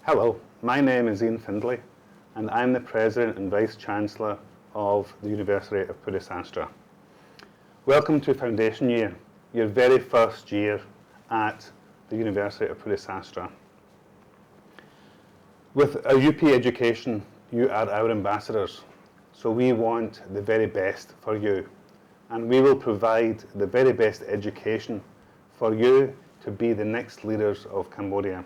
Hello, my name is Ian Findlay and I'm the President and Vice Chancellor of the University of Pre-Internship. Welcome to Foundation Year, your very first year at the University of Pre-Internship. With a UP education, you are our ambassadors, so we want the very best for you, and we will provide the very best education for you to be the next leaders of Cambodia.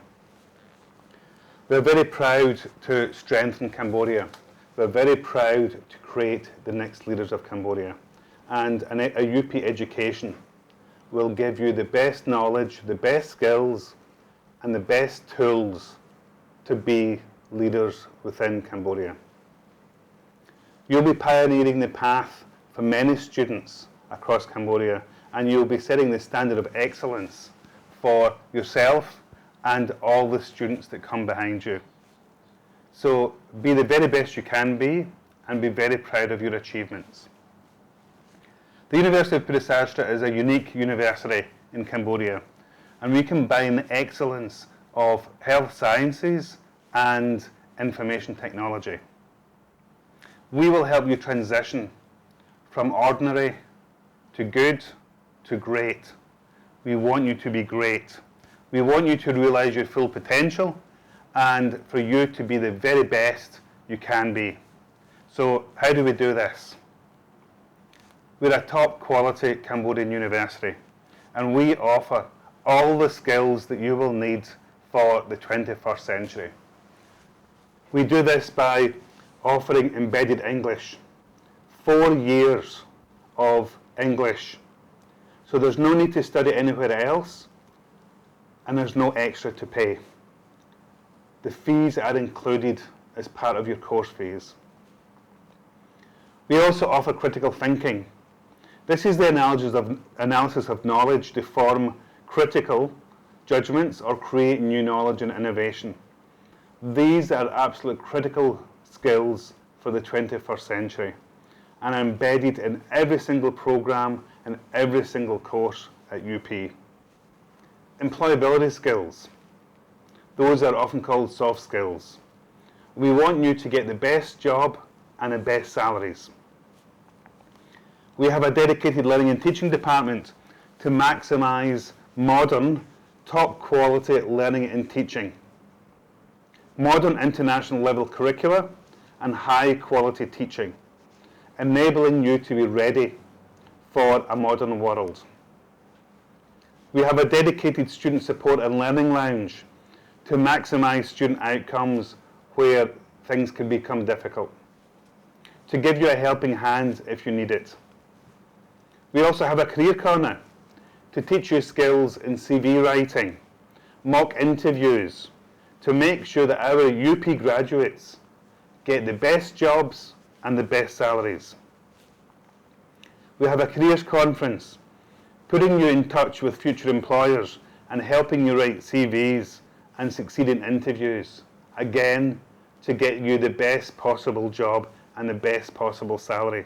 We're very proud to strengthen Cambodia. We're very proud to create the next leaders of Cambodia. And a UP education will give you the best knowledge, the best skills, and the best tools to be leaders within Cambodia. You'll be pioneering the path for many students across Cambodia, and you'll be setting the standard of excellence for yourself and all the students that come behind you. So be the very best you can be and be very proud of your achievements. The University of Pre-Internship is a unique university in Cambodia, and we combine excellence of health sciences and information technology. We will help you transition from ordinary to good to great. We want you to be great. We want you to realize your full potential and for you to be the very best you can be. So how do we do this? We're a top quality Cambodian university, and we offer all the skills that you will need for the 21st century. We do this by offering embedded English, 4 years of English. So there's no need to study anywhere else, and there's no extra to pay. The fees are included as part of your course fees. We also offer critical thinking. This is the analysis of knowledge to form critical judgments or create new knowledge and innovation. These are absolute critical skills for the 21st century and are embedded in every single program and every single course at UP. Employability skills. Those are often called soft skills. We want you to get the best job and the best salaries. We have a dedicated learning and teaching department to maximize modern, top quality learning and teaching, modern international level curricula, and high quality teaching, enabling you to be ready for a modern world. We have a dedicated student support and learning lounge to maximize student outcomes where things can become difficult, to give you a helping hand if you need it. We also have a career corner to teach you skills in CV writing, mock interviews, to make sure that our UP graduates get the best jobs and the best salaries. We have a careers conference, putting you in touch with future employers and helping you write CVs and succeed in interviews, again, to get you the best possible job and the best possible salary.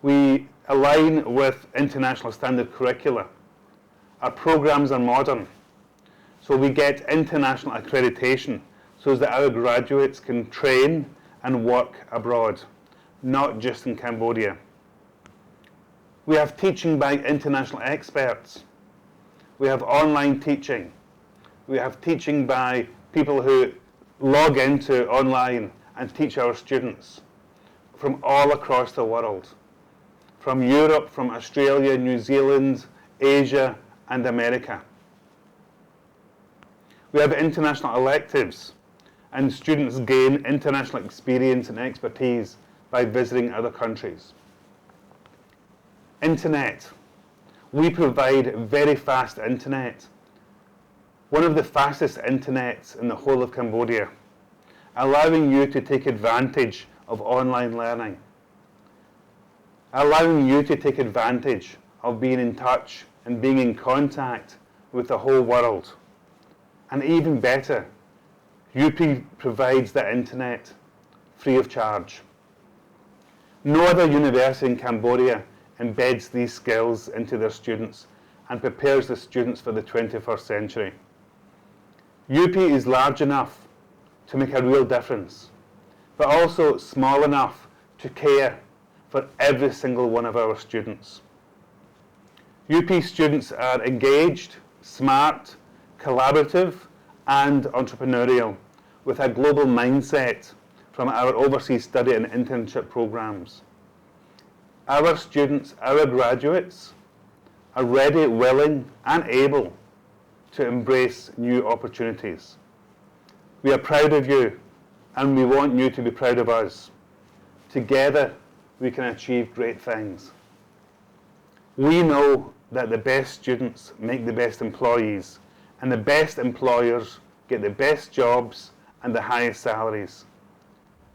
We align with international standard curricula. Our programs are modern, so we get international accreditation so that our graduates can train and work abroad, not just in Cambodia. We have teaching by international experts. We have online teaching. We have teaching by people who log into online and teach our students from all across the world, from Europe, from Australia, New Zealand, Asia, and America. We have international electives, and students gain international experience and expertise by visiting other countries. Internet. We provide very fast internet. One of the fastest internets in the whole of Cambodia, allowing you to take advantage of online learning, allowing you to take advantage of being in touch and being in contact with the whole world. And even better, UP provides the internet free of charge. No other university in Cambodia embeds these skills into their students and prepares the students for the 21st century. UP is large enough to make a real difference, but also small enough to care for every single one of our students. UP students are engaged, smart, collaborative, and entrepreneurial, with a global mindset from our overseas study and internship programs. Our students, our graduates, are ready, willing, and able to embrace new opportunities. We are proud of you, and we want you to be proud of us. Together, we can achieve great things. We know that the best students make the best employees, and the best employers get the best jobs and the highest salaries.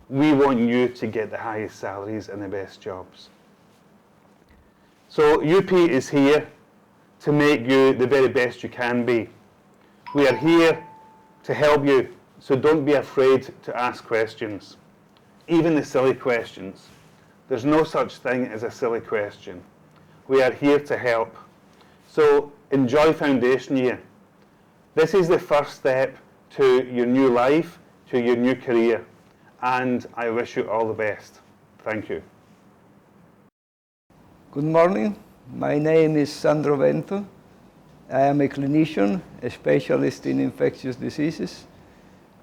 We want you to get the highest salaries and the best jobs. So UP is here to make you the very best you can be. We are here to help you, so don't be afraid to ask questions, even the silly questions. There's no such thing as a silly question. We are here to help. So enjoy foundation year. This is the first step to your new life, to your new career, and I wish you all the best. Thank you. Good morning. My name is Sandro Vento. I am a clinician, a specialist in infectious diseases,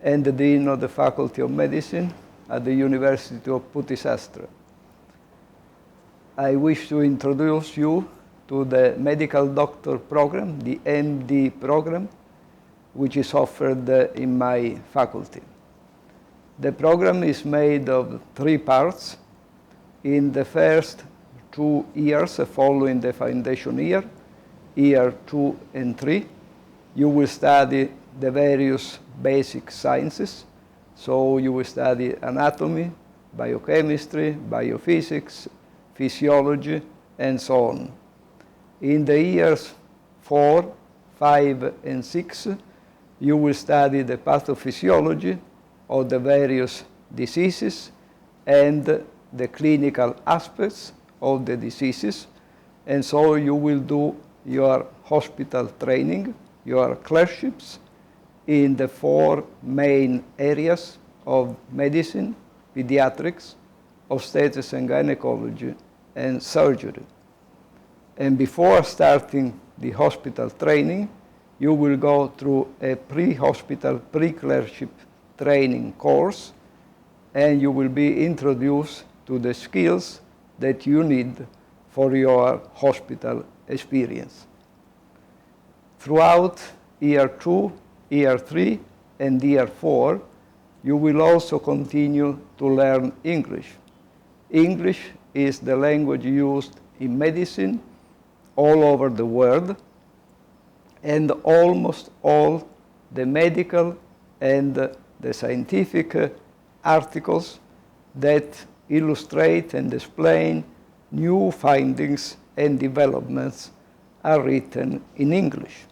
and the Dean of the Faculty of Medicine at the University of Putisastra. I wish to introduce you to the Medical Doctor program, the MD program, which is offered in my faculty. The program is made of 3 parts. In the first 2 years following the foundation year, year 2 and 3, you will study the various basic sciences. So you will study anatomy, biochemistry, biophysics, physiology, and so on. In the years 4, 5, and 6, you will study the pathophysiology of the various diseases and the clinical aspects of the diseases. And so you will do your hospital training, your clerkships in the 4 main areas of medicine, pediatrics, obstetrics and gynecology, and surgery. And before starting the hospital training, you will go through a pre-hospital, pre-clerkship training course, and you will be introduced to the skills that you need for your hospital experience. Throughout year 2, year 3, and year 4, you will also continue to learn English. English is the language used in medicine all over the world, and almost all the medical and the scientific articles that illustrate and explain new findings and developments are written in English.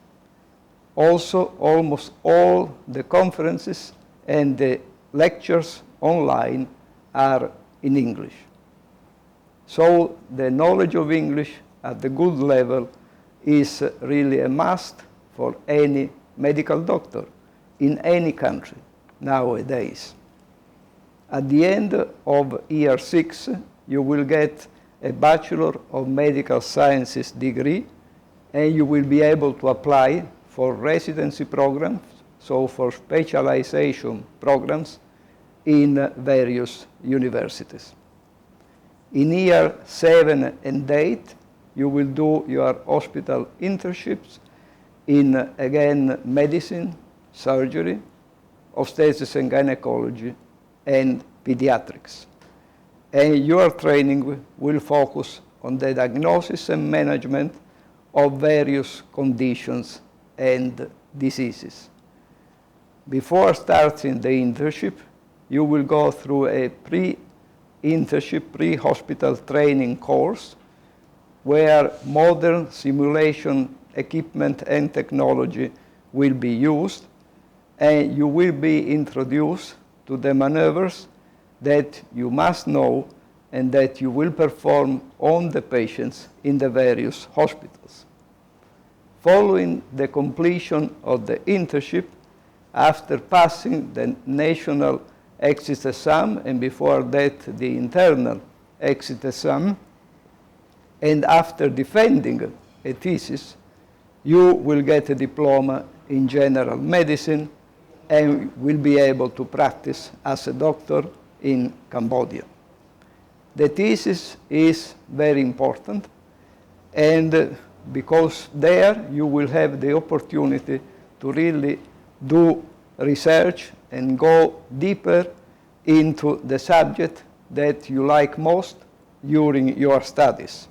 Also, almost all the conferences and the lectures online are in English. So the knowledge of English at the good level is really a must for any medical doctor in any country nowadays. At the end of year 6, you will get a Bachelor of Medical Sciences degree, and you will be able to apply for residency programs, so for specialization programs in various universities. In year 7 and 8, you will do your hospital internships in, again, medicine, surgery, obstetrics and gynecology, and pediatrics. And your training will focus on the diagnosis and management of various conditions and diseases. Before starting the internship, you will go through a pre-internship, pre-hospital training course where modern simulation equipment and technology will be used, and you will be introduced to the maneuvers that you must know and that you will perform on the patients in the various hospitals. Following the completion of the internship, after passing the national exit exam, and before that the internal exit exam, and after defending a thesis, you will get a diploma in general medicine and will be able to practice as a doctor in Cambodia. The thesis is very important, and because there you will have the opportunity to really do research and go deeper into the subject that you like most during your studies.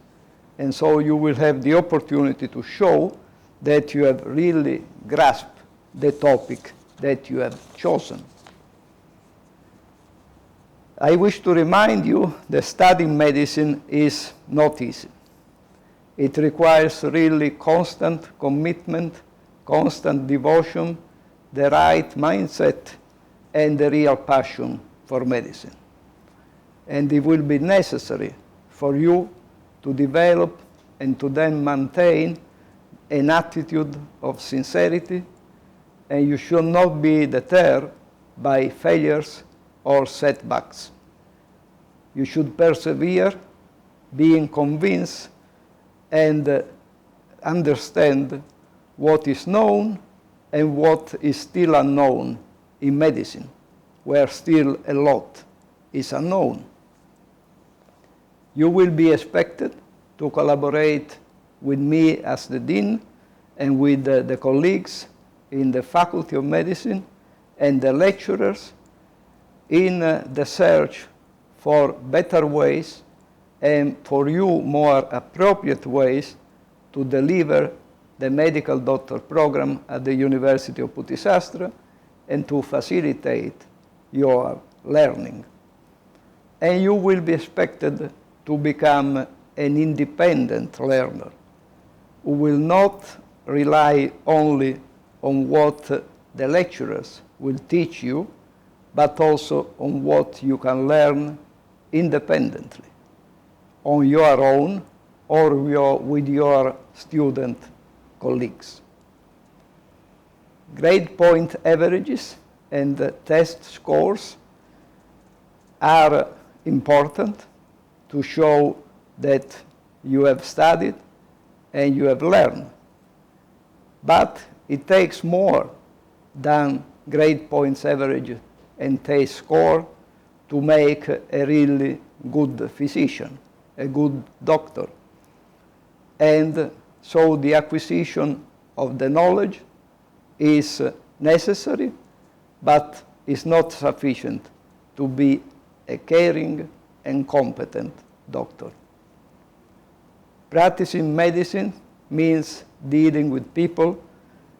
And so you will have the opportunity to show that you have really grasped the topic that you have chosen. I wish to remind you that studying medicine is not easy. It requires really constant commitment, constant devotion, the right mindset, and the real passion for medicine. And it will be necessary for you to develop and to then maintain an attitude of sincerity, and you should not be deterred by failures or setbacks. You should persevere, being convinced and understand what is known and what is still unknown in medicine, where still a lot is unknown. You will be expected to collaborate with me as the dean and with the colleagues in the Faculty of Medicine and the lecturers in the search for better ways and for you more appropriate ways to deliver the medical doctor program at the University of Putisastra and to facilitate your learning. And you will be expected to become an independent learner who will not rely only on what the lecturers will teach you, but also on what you can learn independently, on your own or with your student colleagues. Grade point averages and test scores are important to show that you have studied and you have learned. But it takes more than grade points average and test score to make a really good physician, a good doctor. And so the acquisition of the knowledge is necessary, but is not sufficient to be a caring and competent doctor. Practicing medicine means dealing with people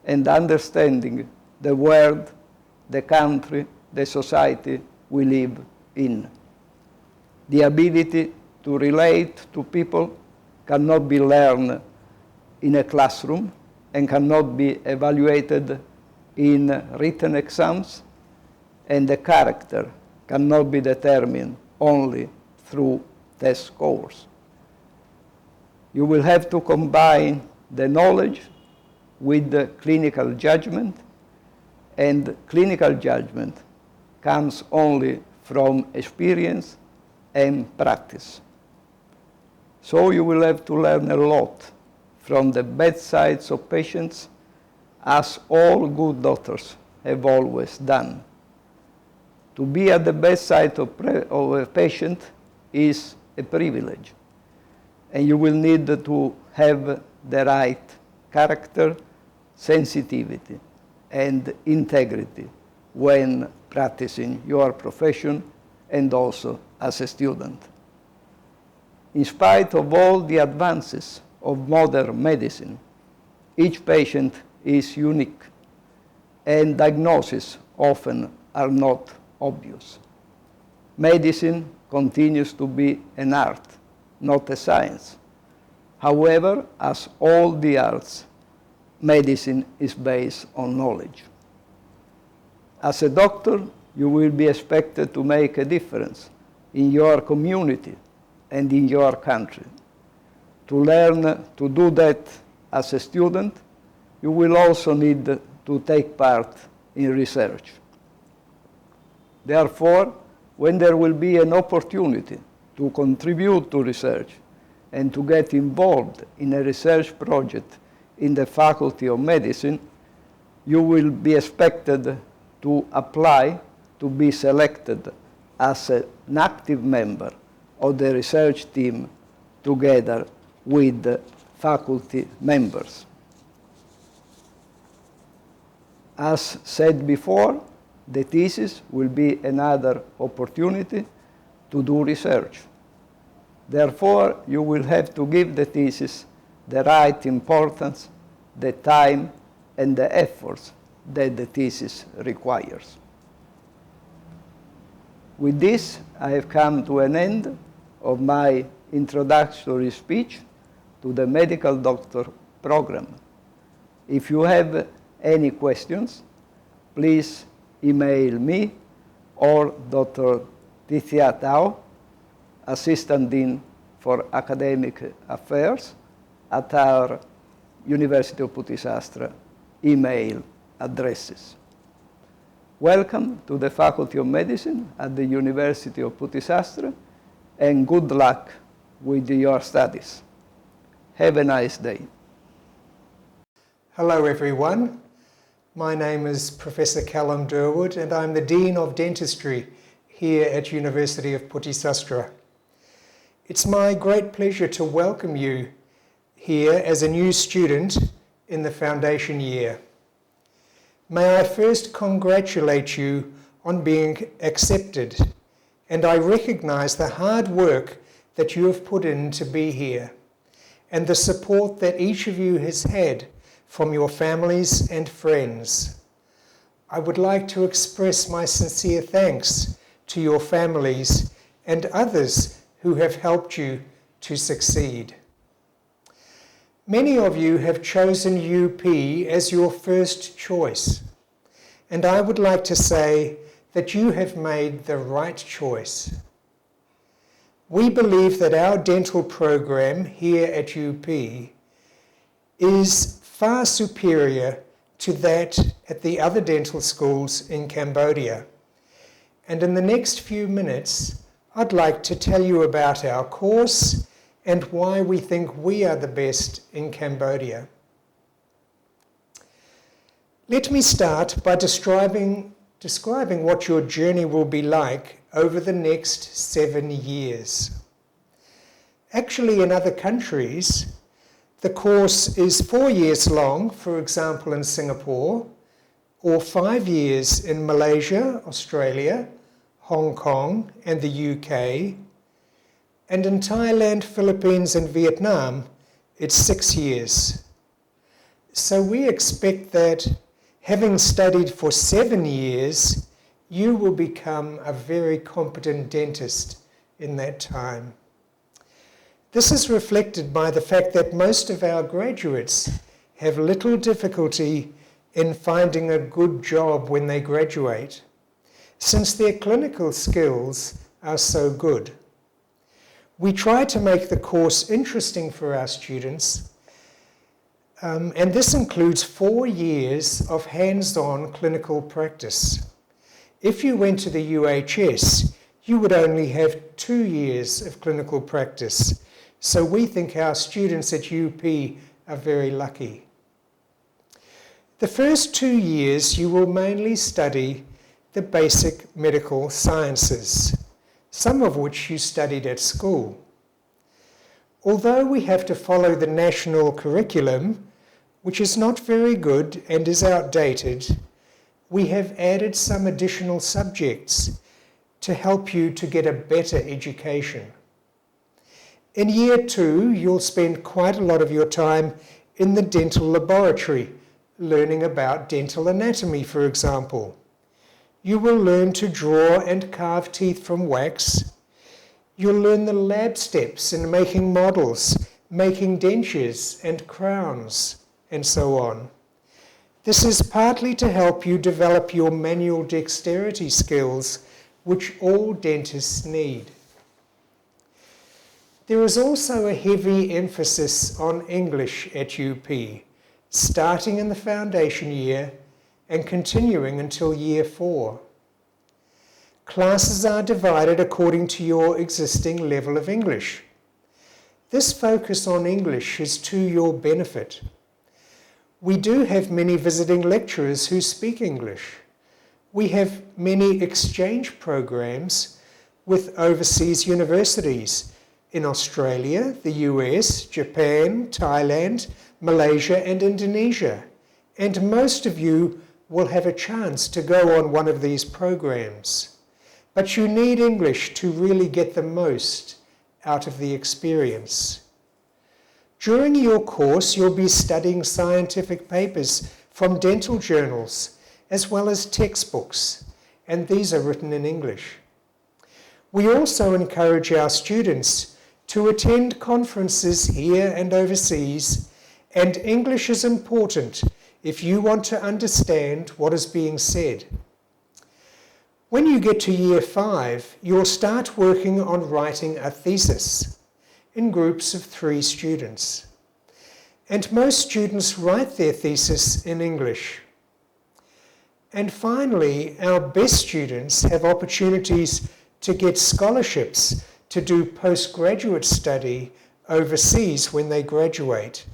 and understanding the world, the country, the society we live in. The ability to relate to people cannot be learned in a classroom and cannot be evaluated in written exams, and the character cannot be determined only through test scores. You will have to combine the knowledge with the clinical judgment, and clinical judgment comes only from experience and practice. So you will have to learn a lot from the bedsides of patients, as all good doctors have always done. To be at the bedside of a patient is a privilege, and you will need to have the right character, sensitivity, and integrity when practicing your profession and also as a student. In spite of all the advances of modern medicine, each patient is unique, and diagnoses often are not obvious. Medicine continues to be an art, not a science. However, as all the arts, medicine is based on knowledge. As a doctor, you will be expected to make a difference in your community and in your country. To learn to do that as a student, you will also need to take part in research. Therefore, when there will be an opportunity to contribute to research and to get involved in a research project in the Faculty of Medicine, you will be expected to apply to be selected as an active member of the research team together with the faculty members. As said before, the thesis will be another opportunity to do research. Therefore, you will have to give the thesis the right importance, the time, and the efforts that the thesis requires. With this, I have come to an end of my introductory speech to the medical doctor program. If you have any questions, please email me or Dr. Tithia Tao, Assistant Dean for Academic Affairs, at our University of Putisastra email addresses. Welcome to the Faculty of Medicine at the University of Putisastra, and good luck with your studies. Have a nice day. Hello everyone. My name is Professor Callum Durwood and I'm the Dean of Dentistry here at University of Putisastra. It's my great pleasure to welcome you here as a new student in the foundation year. May I first congratulate you on being accepted, and I recognize the hard work that you have put in to be here and the support that each of you has had from your families and friends. I would like to express my sincere thanks to your families and others who have helped you to succeed. Many of you have chosen UP as your first choice, and I would like to say that you have made the right choice. We believe that our dental program here at UP is far superior to that at the other dental schools in Cambodia. And in the next few minutes, I'd like to tell you about our course and why we think we are the best in Cambodia. Let me start by describing what your journey will be like over the next 7 years. Actually, in other countries, the course is 4 years long, for example in Singapore, or 5 years in Malaysia, Australia, Hong Kong, and the UK, and in Thailand, Philippines, and Vietnam, it's 6 years. So we expect that having studied for 7 years, you will become a very competent dentist in that time. This is reflected by the fact that most of our graduates have little difficulty in finding a good job when they graduate, since their clinical skills are so good. We try to make the course interesting for our students, and this includes 4 years of hands-on clinical practice. If you went to the UHS, you would only have 2 years of clinical practice. So we think our students at UP are very lucky. The first 2 years you will mainly study the basic medical sciences, some of which you studied at school. Although we have to follow the national curriculum, which is not very good and is outdated, we have added some additional subjects to help you to get a better education. In year 2, you'll spend quite a lot of your time in the dental laboratory, learning about dental anatomy, for example. You will learn to draw and carve teeth from wax. You'll learn the lab steps in making models, making dentures and crowns, and so on. This is partly to help you develop your manual dexterity skills, which all dentists need. There is also a heavy emphasis on English at UP, starting in the foundation year and continuing until Year 4. Classes are divided according to your existing level of English. This focus on English is to your benefit. We do have many visiting lecturers who speak English. We have many exchange programs with overseas universities in Australia, the US, Japan, Thailand, Malaysia and Indonesia. And most of you will have a chance to go on one of these programs. But you need English to really get the most out of the experience. During your course, you'll be studying scientific papers from dental journals, as well as textbooks, and these are written in English. We also encourage our students to attend conferences here and overseas, and English is important if you want to understand what is being said. When you get to Year 5, you'll start working on writing a thesis in groups of 3 students. And most students write their thesis in English. And finally, our best students have opportunities to get scholarships to do postgraduate study overseas when they graduate.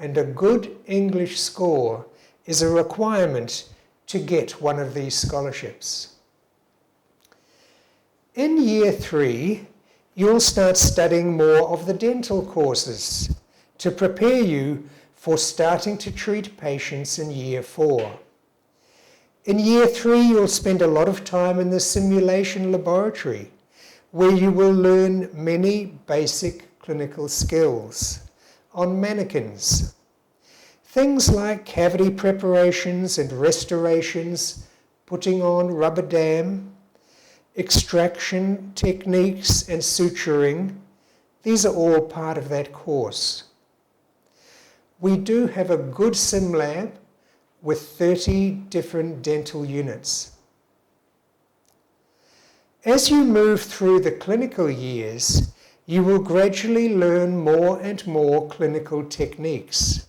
And a good English score is a requirement to get one of these scholarships. In Year 3, you'll start studying more of the dental courses to prepare you for starting to treat patients in Year 4. In Year 3, you'll spend a lot of time in the simulation laboratory, where you will learn many basic clinical skills on mannequins. Things like cavity preparations and restorations, putting on rubber dam, extraction techniques and suturing, these are all part of that course. We do have a good sim lab with 30 different dental units. As you move through the clinical years, you will gradually learn more and more clinical techniques.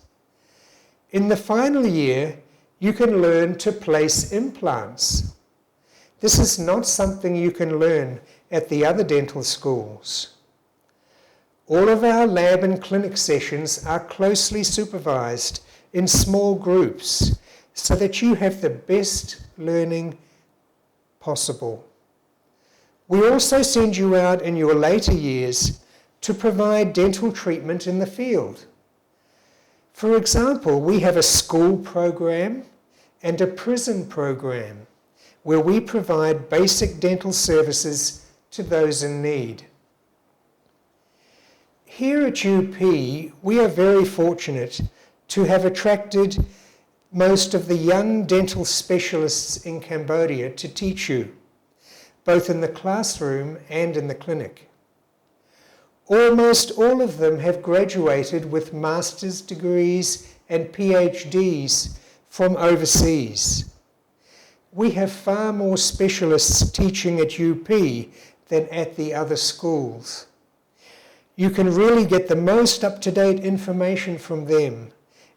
In the final year, you can learn to place implants. This is not something you can learn at the other dental schools. All of our lab and clinic sessions are closely supervised in small groups so that you have the best learning possible. We also send you out in your later years to provide dental treatment in the field. For example, we have a school program and a prison program where we provide basic dental services to those in need. Here at UP, we are very fortunate to have attracted most of the young dental specialists in Cambodia to teach you, both in the classroom and in the clinic. Almost all of them have graduated with master's degrees and PhDs from overseas. We have far more specialists teaching at UP than at the other schools. You can really get the most up-to-date information from them,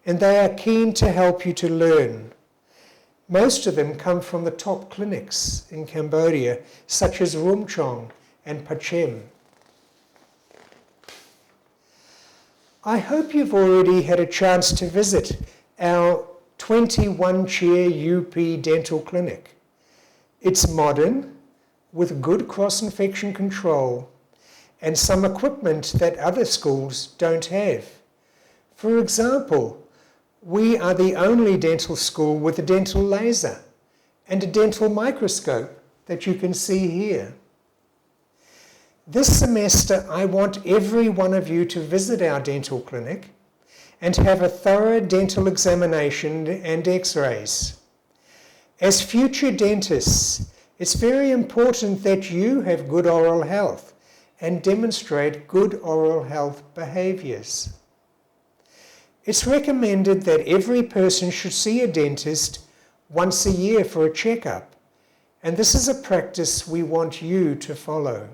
and they are keen to help you to learn. Most of them come from the top clinics in Cambodia, such as Rumchong and Pachem. I hope you've already had a chance to visit our 21-chair UP dental clinic. It's modern, with good cross-infection control, and some equipment that other schools don't have. For example, we are the only dental school with a dental laser and a dental microscope that you can see here. This semester, I want every one of you to visit our dental clinic and have a thorough dental examination and x-rays. As future dentists, it's very important that you have good oral health and demonstrate good oral health behaviours. It's recommended that every person should see a dentist once a year for a checkup, and this is a practice we want you to follow.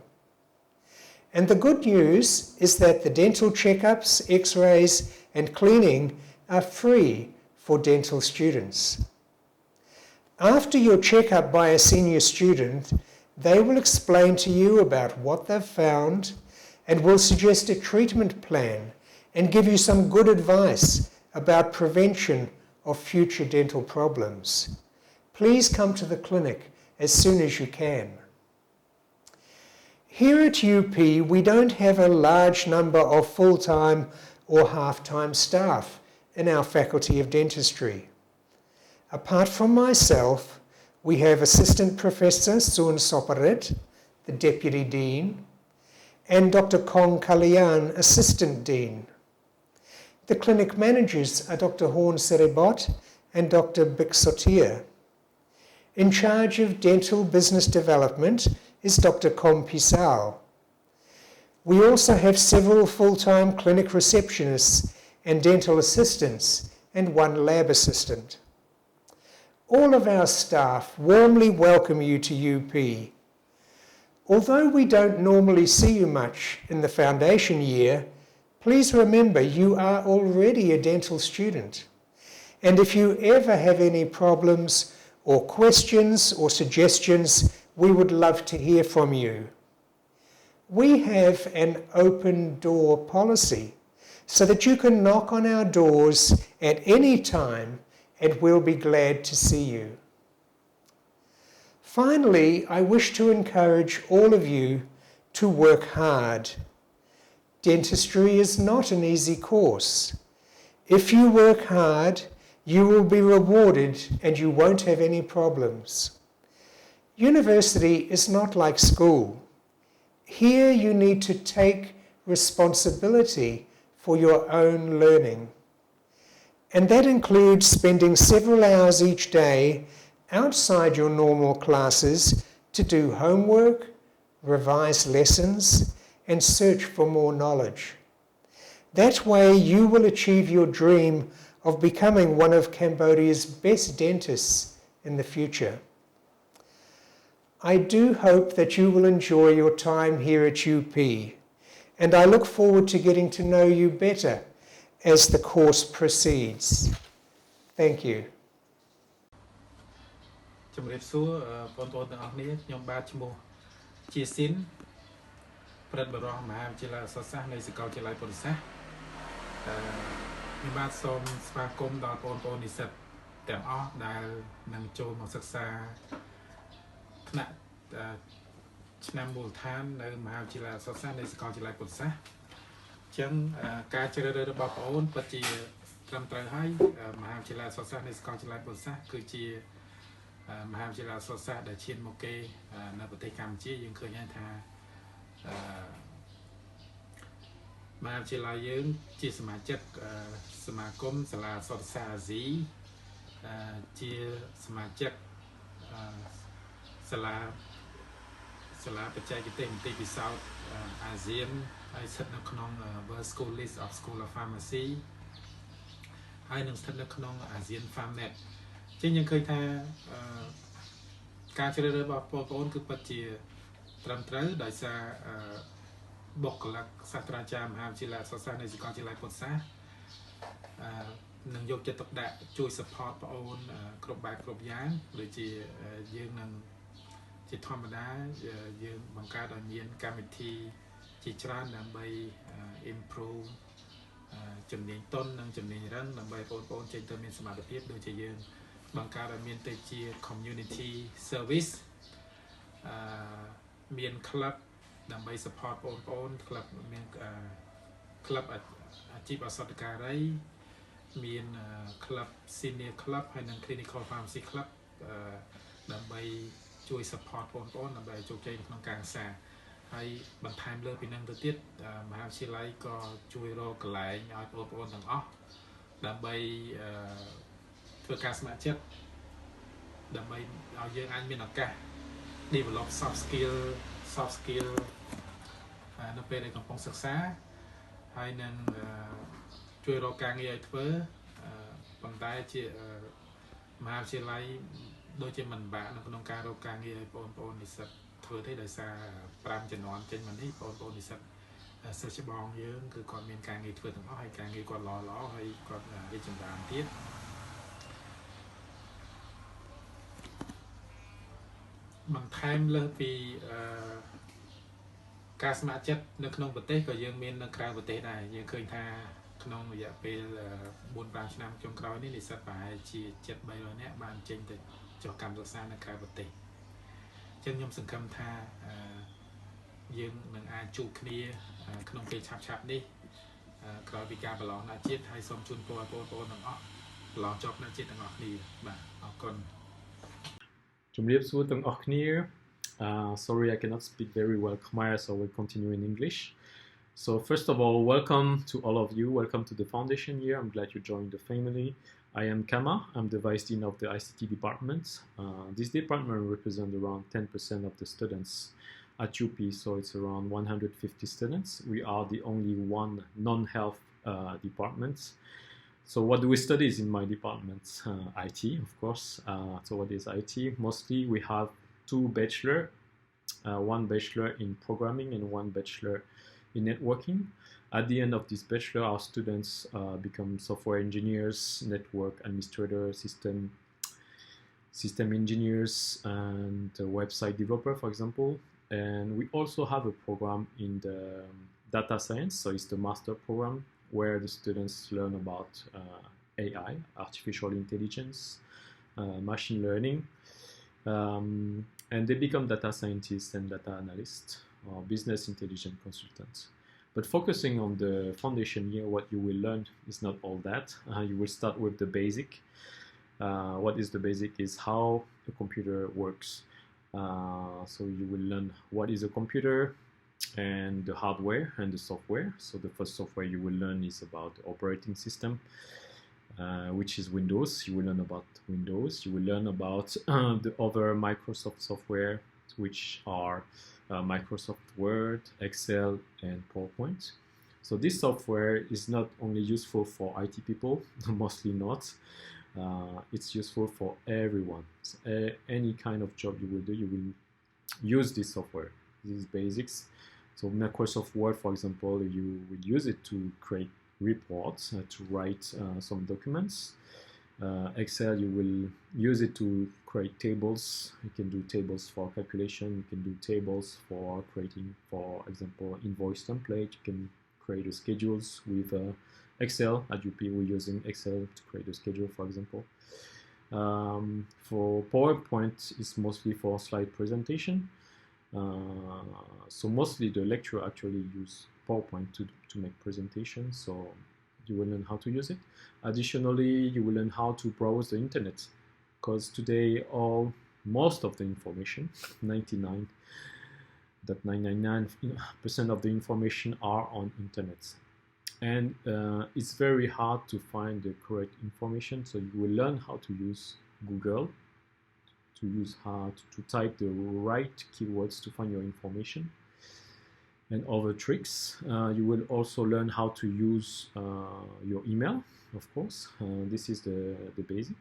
And the good news is that the dental checkups, x-rays and cleaning are free for dental students. After your checkup by a senior student, they will explain to you about what they've found and will suggest a treatment plan and give you some good advice about prevention of future dental problems. Please come to the clinic as soon as you can. Here at UP, we don't have a large number of full-time or half-time staff in our Faculty of Dentistry. Apart from myself, we have Assistant Professor Sun Soparit, the Deputy Dean, and Dr. Kong Kalyan, Assistant Dean. The clinic managers are Dr. Horn Serebot and Dr. Bixotir. In charge of dental business development is Dr. Kom Pisau. We also have several full-time clinic receptionists and dental assistants and one lab assistant. All of our staff warmly welcome you to UP. Although we don't normally see you much in the foundation year, please remember you are already a dental student. And if you ever have any problems or questions or suggestions, we would love to hear from you. We have an open door policy so that you can knock on our doors at any time and we'll be glad to see you. Finally, I wish to encourage all of you to work hard. Dentistry is not an easy course. If you work hard, you will be rewarded and you won't have any problems. University is not like school. Here you need to take responsibility for your own learning. And that includes spending several hours each day outside your normal classes to do homework, revise lessons, and search for more knowledge. That way you will achieve your dream of becoming one of Cambodia's best dentists in the future. I do hope that you will enjoy your time here at UP, and I look forward to getting to know you better as the course proceeds. Thank you. ជំរាបសួរបងប្អូនទាំងអស់គ្នាខ្ញុំបាទឈ្មោះជាស៊ីនប្រិទ្ធបរិះមហាវិទ្យាល័យអក្សរសាស្ត្រនៃសាកលវិទ្យាល័យពុទ្ធសាសន៍ខ្ញុំបាទសូមស្វាគមន៍ដល់បងប្អូននិស្សិតទាំងអស់ដែលនឹងចូលមកសិក្សាថ្នាក់ឆ្នាំមូលដ្ឋាននៅមហាវិទ្យាល័យអក្សរសាស្ត្រនៃសាកលវិទ្យាល័យពុទ្ធសាសន៍អញ្ចឹងការជ្រើសរើសរបស់បងប្អូនពិតជាត្រឹមត្រូវហើយមហាវិទ្យាល័យអក្សរសាស្ត្រនៃសាកលវិទ្យាល័យពុទ្ធសាសន៍គឺជាមហាវិទ្យាល័យអក្សរសាស្ត្រដែលឈានមកគេនៅប្រទេសកម្ពុជាយើងឃើញថាមហាវិទ្យាល័យយើងជាសមាជិកសមាគមសាលាអក្សរសាស្ត្រអាស៊ីជាសមាជិកសាលាបច្ចេកទេសមន្ទីរពិសោធន៍អាស៊ានហើយស្ថិតនៅក្នុង World School List of School of Pharmacy ហើយនឹងស្ថិតនៅក្នុង ASEAN PharmNet ចឹងយើងឃើញថាការជ្រើសរើសរបស់បងប្អូនគឺពិតជាត្រឹមត្រូវដោយសារបុគ្គលិកសាស្ត្រាចារ្យមហាវិទ្យាល័យអក្សរសាស្ត្រនៃសាកលវិទ្យាល័យពុទ្ធសាសន៍នឹងយកចិត្តទុកដាក់ជួយ support បងប្អូនគ្រប់បែបគ្រប់យ៉ាងដូចជាយើងនឹងជាធម្មតាយើងបង្កើតឲ្យមានកម្មវិធីជាច្រើនដើម្បី improve ជំនាញទន់និងជំនាញរឹងដើម្បីបងប្អូនចេញទៅមានសមត្ថភាពដូចជាយើងបង្កើតឲ្យមានទៅជា community service មាន club ដើម្បី support បងប្អូន club មាន club អាជីពអសតការីមាន club senior club ហើយនិង clinical pharmacy club ដើម្បីជួយ support បងប្អូនដើម្បីជោគជ័យក្នុងការសិក្សាហើយបន្ថែមលើពីនឹងទៅទៀតមហាវិទ្យាល័យក៏ជួយរកកន្លែងឲ្យបងប្អូនទាំងអស់ដើម្បីធ្វើការស្ម័គ្រចិត្តដើម្បីឲ្យយើងអាចមានឱកាស develop soft skill នៅពេលដែលកំពុងសិក្សាហើយនឹងជួយរកការងារឲ្យធ្វើប៉ុន្តែជាមហាវិទ្យាល័យដូចជាមិនបាក់នៅក្នុងការរកការងារឲ្យបងប្អូននិស្សិតធ្វើទេដោយសារ5ជំនាន់ចេញមកនេះបងប្អូននិស្សិតសិស្សច្បងយើងគឺគាត់មានការងារធ្វើទាំងអស់ហើយការងារគាត់ល្អហើយគាត់រីកចម្រើនទៀត បន្ថែមលើពីការស្ម័គ្រចិត្តនៅក្នុងប្រទេសក៏យើងមាននៅក្រៅប្រទេសដែរយើងឃើញថាក្នុងរយៈពេល4-5 ឆ្នាំចុងក្រោយនេះនិស្សិតប្រហែលជា700 នាក់បានចេញទៅចុះកម្មសិក្សានៅក្រៅប្រទេសអញ្ចឹងខ្ញុំសង្ឃឹមថាយើងនឹងអាចជួបគ្នាក្នុងពេលឆាប់ៗនេះក្រោយពីការប្រឡងថ្នាក់ជាតិហើយសូមជូនពរបងប្អូនទាំងអស់ប្រឡងចប់ថ្នាក់ជាតិទាំងអស់គ្នាបាទអរគុណ ជំរាបសួរទាំងអស់គ្នា sorry I cannot speak very well Khmer so we'll continue in English so first of all welcome to all of you welcome to the foundation year I'm glad you joined the family I am Kama I'm the vice dean of the ICT department this department represents around 10% of the students at UP so it's around 150 students we are the only one non-health department So what do we study in my department? IT, of course. So what is IT? Mostly we have 2 bachelor, 1 bachelor in programming and 1 bachelor in networking. At the end of this bachelor, our students become software engineers, network administrators, system engineers, and website developer, for example. And we also have a program in the data science, so it's the master program where the students learn about AI, artificial intelligence, machine learning, and they become data scientists and data analysts or business intelligence consultants. But focusing on the foundation year, what you will learn is not all that. You will start with the basic. What is the basic is how a computer works. So you will learn what is a computer, and the hardware and the software. So the first software you will learn is about the operating system, which is Windows. You will learn about Windows. You will learn about the other Microsoft software, which are Microsoft Word, Excel, and PowerPoint. So this software is not only useful for IT people, mostly not. It's useful for everyone. So, any kind of job you will do, you will use this software. These basics. So Microsoft Word, for example, you will use it to create reports, to write some documents. Excel, you will use it to create tables. You can do tables for calculation. You can do tables for creating, for example, invoice template. You can create the schedules with Excel. At UP, we're using Excel to create a schedule, for example. For PowerPoint, it's mostly for slide presentation. So mostly the lecturer actually use PowerPoint to make presentations, so you will learn how to use it. Additionally, you will learn how to browse the internet, because today most of the information, 99.999% of the information are on internet, and it's very hard to find the correct information, so you will learn how to use Google, to use how to type the right keywords to find your information and other tricks. You will also learn how to use your email, of course. This is the basic.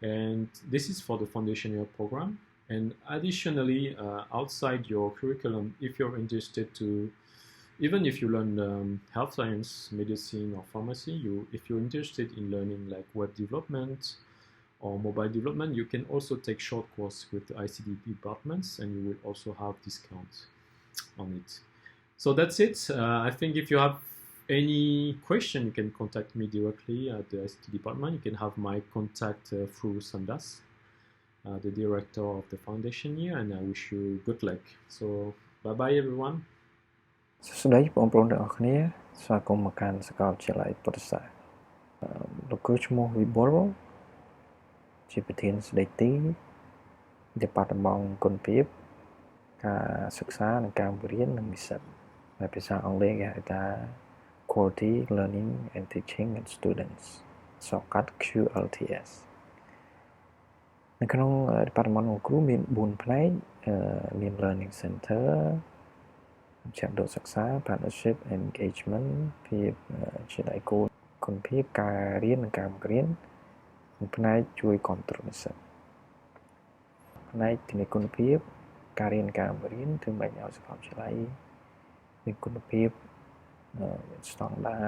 And this is for the foundation year program. And additionally, outside your curriculum, if you're interested to, even if you learn health science, medicine, or pharmacy, if you're interested in learning like web development, or mobile development, you can also take short course with the ICT departments and you will also have discounts on it. So that's it. I think if you have any question, you can contact me directly at the ICT department. You can have my contact through Sandas, the director of the foundation year, and I wish you good luck. So bye bye everyone. សួស្តីបងប្អូនទាំងអស់គ្នាស្វាគមន៍មកកាន់សាកលវិទ្យាល័យពុទ្ធសាសនាលោកគ្រូឈ្មោះវិបុលជាប្រធានស្ដីទី Department គុណភាពការសិក្សានិងការបង្រៀននិងនិស្សិតដែលភាសាអង់គ្លេសគេហៅថា Quality Learning and Teaching and Students សកត់ QLTS នៅក្នុង Department របស់គ្រូមាន4ផ្នែកមាន Learning Center ជាដកសិក្សា Partnership Engagement ភាពជាដៃគូគុណភាពការរៀននិងការបង្រៀនផ្នែកជួយគ្រប់គ្រងនិស្សិតផ្នែកធានាគុណភាពការរៀនការបង្រៀនធ្វើម៉េចឲ្យសាកលវិទ្យាល័យមានគុណភាពស្តង់ដារ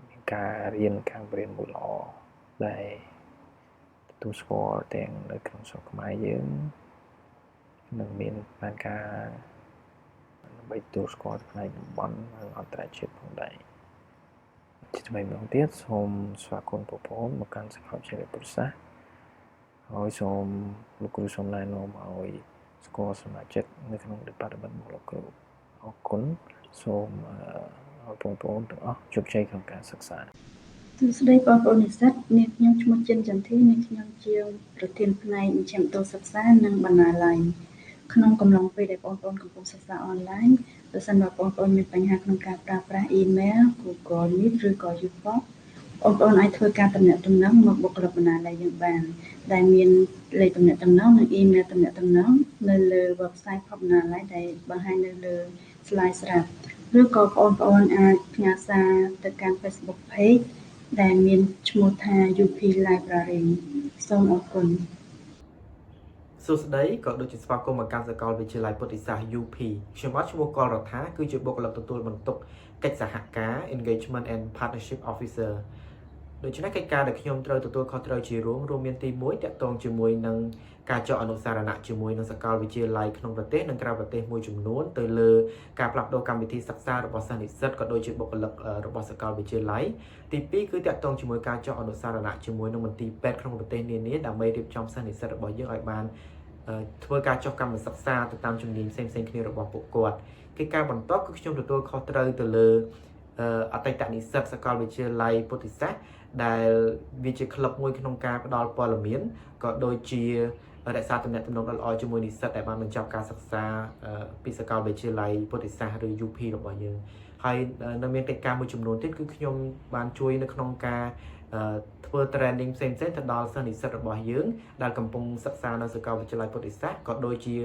មានការរៀនការបង្រៀនមួយល្អដែល ទូស្គាល់ទាំងនៅក្នុងស្រុកខ្មែរយើងនឹងមានបានការដើម្បីទូស្គាល់ផ្នែកតំបន់និងអន្តរជាតិផងដែរជាថ្មីម្ដងទៀតសូមស្វាគមន៍បងប្អូនមកកាន់សាកលវិទ្យាល័យពុទ្ធសាសន៍ហើយសូមលោកគ្រូសូមណែនាំឲ្យស្គាល់សមាជិកនៅក្នុង department របស់លោកគ្រូអរគុណសូមឲ្យបងប្អូនទាំងអស់ជោគជ័យក្នុងការសិក្សា សួស្តីបងប្អូននិស្សិតនាងខ្ញុំឈ្មោះចិនចន្ទធីនាងខ្ញុំជាប្រធានផ្នែកមជ្ឈមណ្ឌលសិក្សានិងបណ្ណាល័យក្នុងកំឡុងពេលដែលបងប្អូនកំពុងសិក្សាអនឡាញប្រសិនបើបងប្អូនមានបញ្ហាក្នុងការប្រើប្រាស់ email Google Meet ឬក៏ YouTube បងប្អូនអាចធ្វើការទំនាក់ទំនងមកបុគ្គលិកបណ្ណាល័យយើងបានដែលមានលេខទំនាក់ទំនងនិង email ទំនាក់ទំនងនៅលើ website របស់បណ្ណាល័យដែលបង្ហាញនៅលើ slide ស្រាប់ឬក៏បងប្អូនអាចផ្ញើសារទៅកាន់ Facebook page ដែលមានឈ្មោះថា UP Library សូមអរគុណ សួស្តីក៏ដូចជាស្វាគមន៍មកកាន់សាកលវិទ្យាល័យពុទ្ធិសាស UP ខ្ញុំបាទឈ្មោះកលរដ្ឋាគឺជាបុគ្គលិកទទួលបន្ទុកកិច្ចសហការ Engagement and Partnership Officer ដូច្នេះកិច្ចការដែលខ្ញុំត្រូវទទួលខុសត្រូវជារួមមានទី1តាក់ទងជាមួយនឹងការចុះអនុសារណៈជាមួយនឹងសាកលវិទ្យាល័យក្នុងប្រទេសនិងក្រៅប្រទេសមួយចំនួនទៅលើការផ្លាស់ប្ដូរកម្មវិធីសិក្សារបស់សិស្សនិស្សិតក៏ដូចជាបុគ្គលិករបស់សាកលវិទ្យាល័យទី2គឺតាក់ទងជាមួយការចុះអនុសារណៈជាមួយនឹងមន្ទីរពេទ្យក្នុងប្រទេសនានាដើម្បីរៀបចំសិស្សនិស្សិតរបស់យើងឲ្យបានធ្វើការចុះកម្មសិក្សាទៅតាមជំនាញផ្សេងៗគ្នារបស់ពួកគាត់កិច្ចការបន្ទាប់គឺខ្ញុំទទួលខុសត្រូវទៅលើអតីតនិស្សិតសាកលវិទ្យាល័យពុទ្ធិសាសន៍ដែលវាជាក្លឹបមួយក្នុងការផ្ដល់ព័ត៌មានក៏ដូចជារក្សាទំនាក់ទំនងដ៏ល្អជាមួយនិស្សិតដែលបានបញ្ចប់ការសិក្សាពីសាកលវិទ្យាល័យពុទ្ធិសាសន៍ឬ UP របស់យើងហើយនៅមានកិច្ចការមួយចំនួនទៀតគឺខ្ញុំបានជួយនៅក្នុងការធ្វើ training ផ្សេងៗទៅដល់សិស្សនិស្សិតរបស់យើងដែលកំពុងសិក្សានៅសាកលវិទ្យាល័យពុទ្ធិសាសន៍ក៏ដូចជា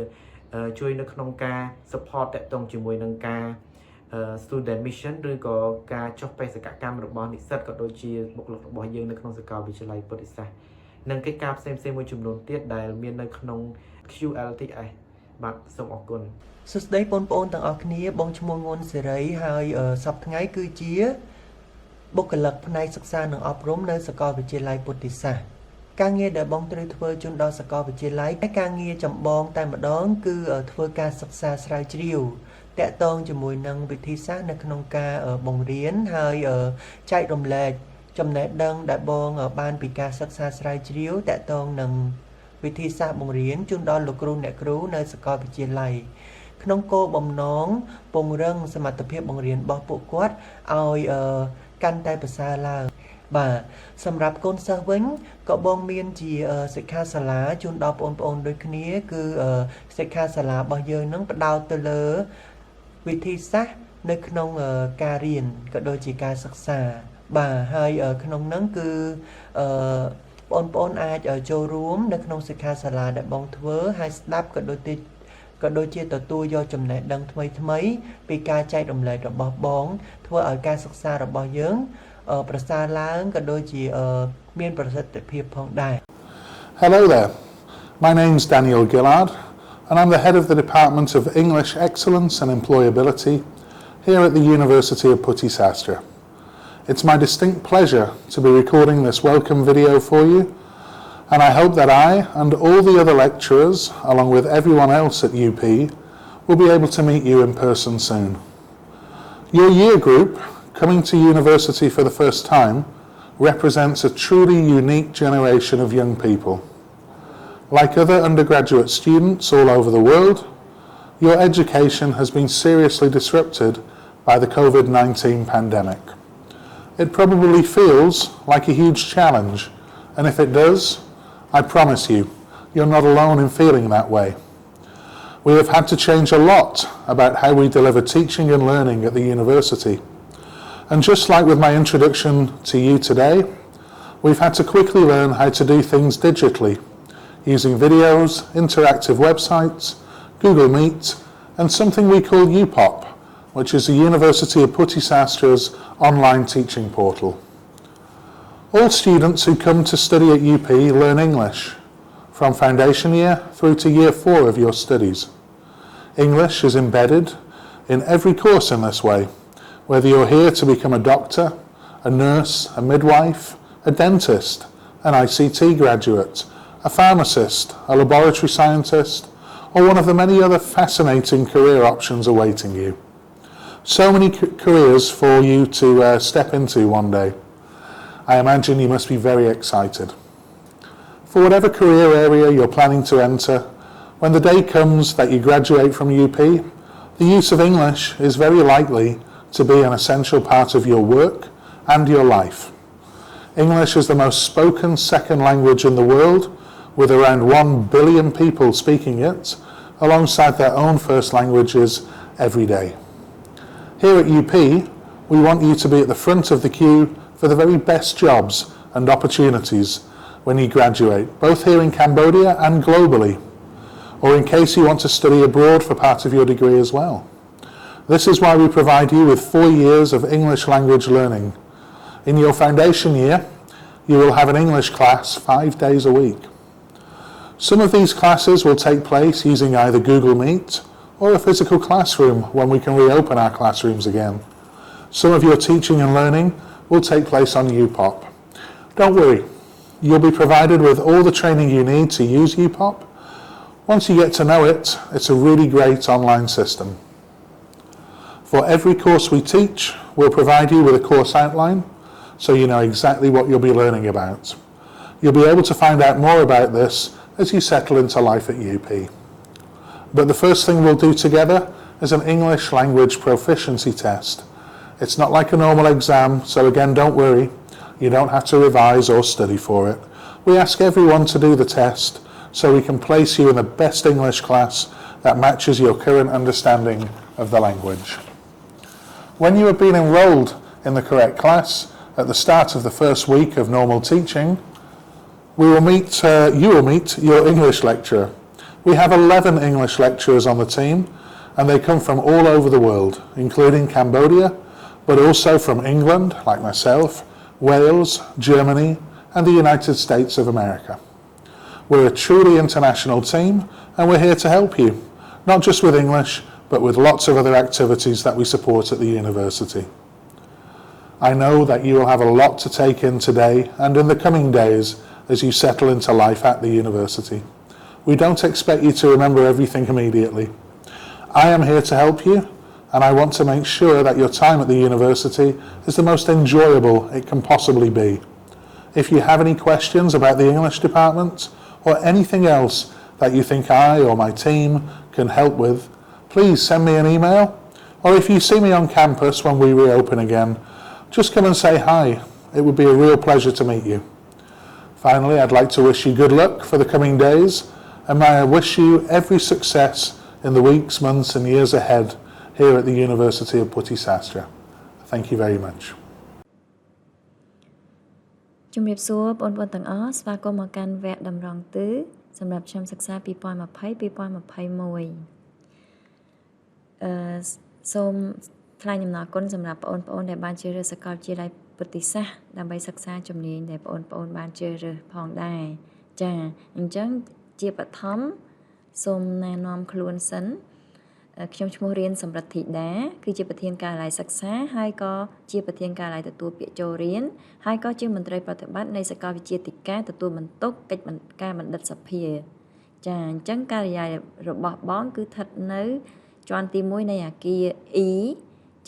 ជួយនៅក្នុងការ support តាក់ទងជាមួយនឹងការ student mission ឬក៏ការចុះបេសកកម្មរបស់និស្សិតក៏ដូចជាបុគ្គលិករបស់យើងនៅក្នុងសាកលវិទ្យាល័យពុទ្ធិសាសន៍និងកិច្ចការផ្សេងៗមួយចំនួនទៀតដែលមាននៅក្នុង QLTS បាទសូមអរគុណ សួស្តីបងប្អូនទាំងអស់គ្នាបងឈ្មោះងួនសេរីហើយសប្តាហ៍ថ្ងៃគឺជាបុគ្គលិកផ្នែកសិក្សានិងអប់រំនៅសាកលវិទ្យាល័យពុទ្ធិសាសន៍ការងារដែលបងត្រូវធ្វើជូនដល់សាកលវិទ្យាល័យការងារចម្បងតែម្ដងគឺធ្វើការសិក្សាស្រាវជ្រាវតាក់ទងជាមួយនឹងវិធីសាស្ត្រនៅក្នុងការបង្រៀនហើយចែករំលែកចំណេះដឹងដែលបងបានពីការសិក្សាស្រាវជ្រាវតាក់ទងនឹងវិធីសាស្ត្របង្រៀនជូនដល់លោកគ្រូអ្នកគ្រូនៅសាកលវិទ្យាល័យក្នុងគោលបំណងពង្រឹងសមត្ថភាពបង្រៀនរបស់ពួកគាត់ឲ្យកាន់តែប្រសើរឡើងបាទសម្រាប់កូនសិស្សវិញក៏បងមានជាសិក្ខាសាលាជូនដល់បងប្អូនដូចគ្នាគឺសិក្ខាសាលារបស់យើងនឹងផ្ដោតទៅលើវិធីសាស្ត្រនៅក្នុងការរៀនក៏ដូចជាការសិក្សាបាទហើយក្នុងហ្នឹងគឺបងប្អូនអាចចូលរួមនៅក្នុងសិក្ខាសាលាដែលបងធ្វើហើយស្ដាប់ក៏ដូចជាទទួលយកចំណេះដឹងថ្មីៗពីការចែករំលែករបស់បងធ្វើឲ្យការសិក្សារបស់យើងប្រសើរឡើងក៏ដូចជាមានប្រសិទ្ធភាពផងដែរ Hello there. My name's Daniel Gillard and I'm the head of the Department of English Excellence and Employability here at the University of Putti-Sastra. It's my distinct pleasure to be recording this welcome video for you, and I hope that I and all the other lecturers, along with everyone else at UP, will be able to meet you in person soon. Your year group, coming to university for the first time, represents a truly unique generation of young people. Like other undergraduate students all over the world, your education has been seriously disrupted by the COVID-19 pandemic. It probably feels like a huge challenge, and if it does, I promise you, you're not alone in feeling that way. We have had to change a lot about how we deliver teaching and learning at the university. And just like with my introduction to you today, we've had to quickly learn how to do things digitally, using videos, interactive websites, Google Meet, and something we call UPOP, which is the University of Putti-Sastra's online teaching portal. All students who come to study at UP learn English, from foundation year through to year 4 of your studies. English is embedded in every course in this way, whether you're here to become a doctor, a nurse, a midwife, a dentist, an ICT graduate, a pharmacist, a laboratory scientist, or one of the many other fascinating career options awaiting you. So many careers for you to step into one day. I imagine you must be very excited. For whatever career area you're planning to enter, when the day comes that you graduate from UP, the use of English is very likely to be an essential part of your work and your life. English is the most spoken second language in the world, with around 1 billion people speaking it, alongside their own first languages every day. Here at UP, we want you to be at the front of the queue for the very best jobs and opportunities when you graduate, both here in Cambodia and globally, or in case you want to study abroad for part of your degree as well. This is why we provide you with 4 years of English language learning. In your foundation year, you will have an English class 5 days a week. Some of these classes will take place using either Google Meet or a physical classroom when we can reopen our classrooms again. Some of your teaching and learning will take place on UPOP. Don't worry, you'll be provided with all the training you need to use UPOP. Once you get to know it, it's a really great online system. For every course we teach, we'll provide you with a course outline so you know exactly what you'll be learning about. You'll be able to find out more about this as you settle into life at UP. But the first thing we'll do together is an English language proficiency test. It's not like a normal exam, so again, don't worry. You don't have to revise or study for it. We ask everyone to do the test so we can place you in the best English class that matches your current understanding of the language. When you have been enrolled in the correct class at the start of the first week of normal teaching, you will meet your English lecturer. We have 11 English lecturers on the team, and they come from all over the world, including Cambodia, but also from England, like myself, Wales, Germany, and the United States of America. We're a truly international team, and we're here to help you, not just with English, but with lots of other activities that we support at the university. I know that you will have a lot to take in today and in the coming days as you settle into life at the university. We don't expect you to remember everything immediately. I am here to help you, and I want to make sure that your time at the university is the most enjoyable it can possibly be. If you have any questions about the English department or anything else that you think I or my team can help with, please send me an email, or if you see me on campus when we reopen again, just come and say hi. It would be a real pleasure to meet you. Finally, I'd like to wish you good luck for the coming days, and may I wish you every success in the weeks, months and years ahead here at the University of Putisastra. Thank you very much. ជំរាបសួរបងប្អូនទាំងអស់ស្វាគមន៍មកកាន់វគ្គតម្រង់ទិសសម្រាប់ឆ្នាំសិក្សា2020-2021សូមថ្លែងអំណរគុណសម្រាប់បងប្អូនដែលបានជ្រើសរើសសាកលវិទ្យាល័យពុទ្ធិសាស្ត្រដើម្បីសិក្សាជំនាញដែលបងប្អូនបានជ្រើសរើសផងដែរចា៎អញ្ចឹងជាបឋមសូមណែនាំខ្លួនសិនខ្ញុំឈ្មោះរៀនសម្រិទ្ធធីតាគឺជាប្រធានការិយាល័យសិក្សាហើយក៏ជាប្រធានការិយាល័យទទួលពាក្យចូលរៀនហើយក៏ជាមន្ត្រីប្រតិបត្តិនៃសាកលវិទ្យាធិការទទួលបន្ទុកកិច្ចការបណ្ឌិតសភាចាអញ្ចឹងការិយាល័យរបស់បងគឺស្ថិតនៅជាន់ទី1នៃអគារ E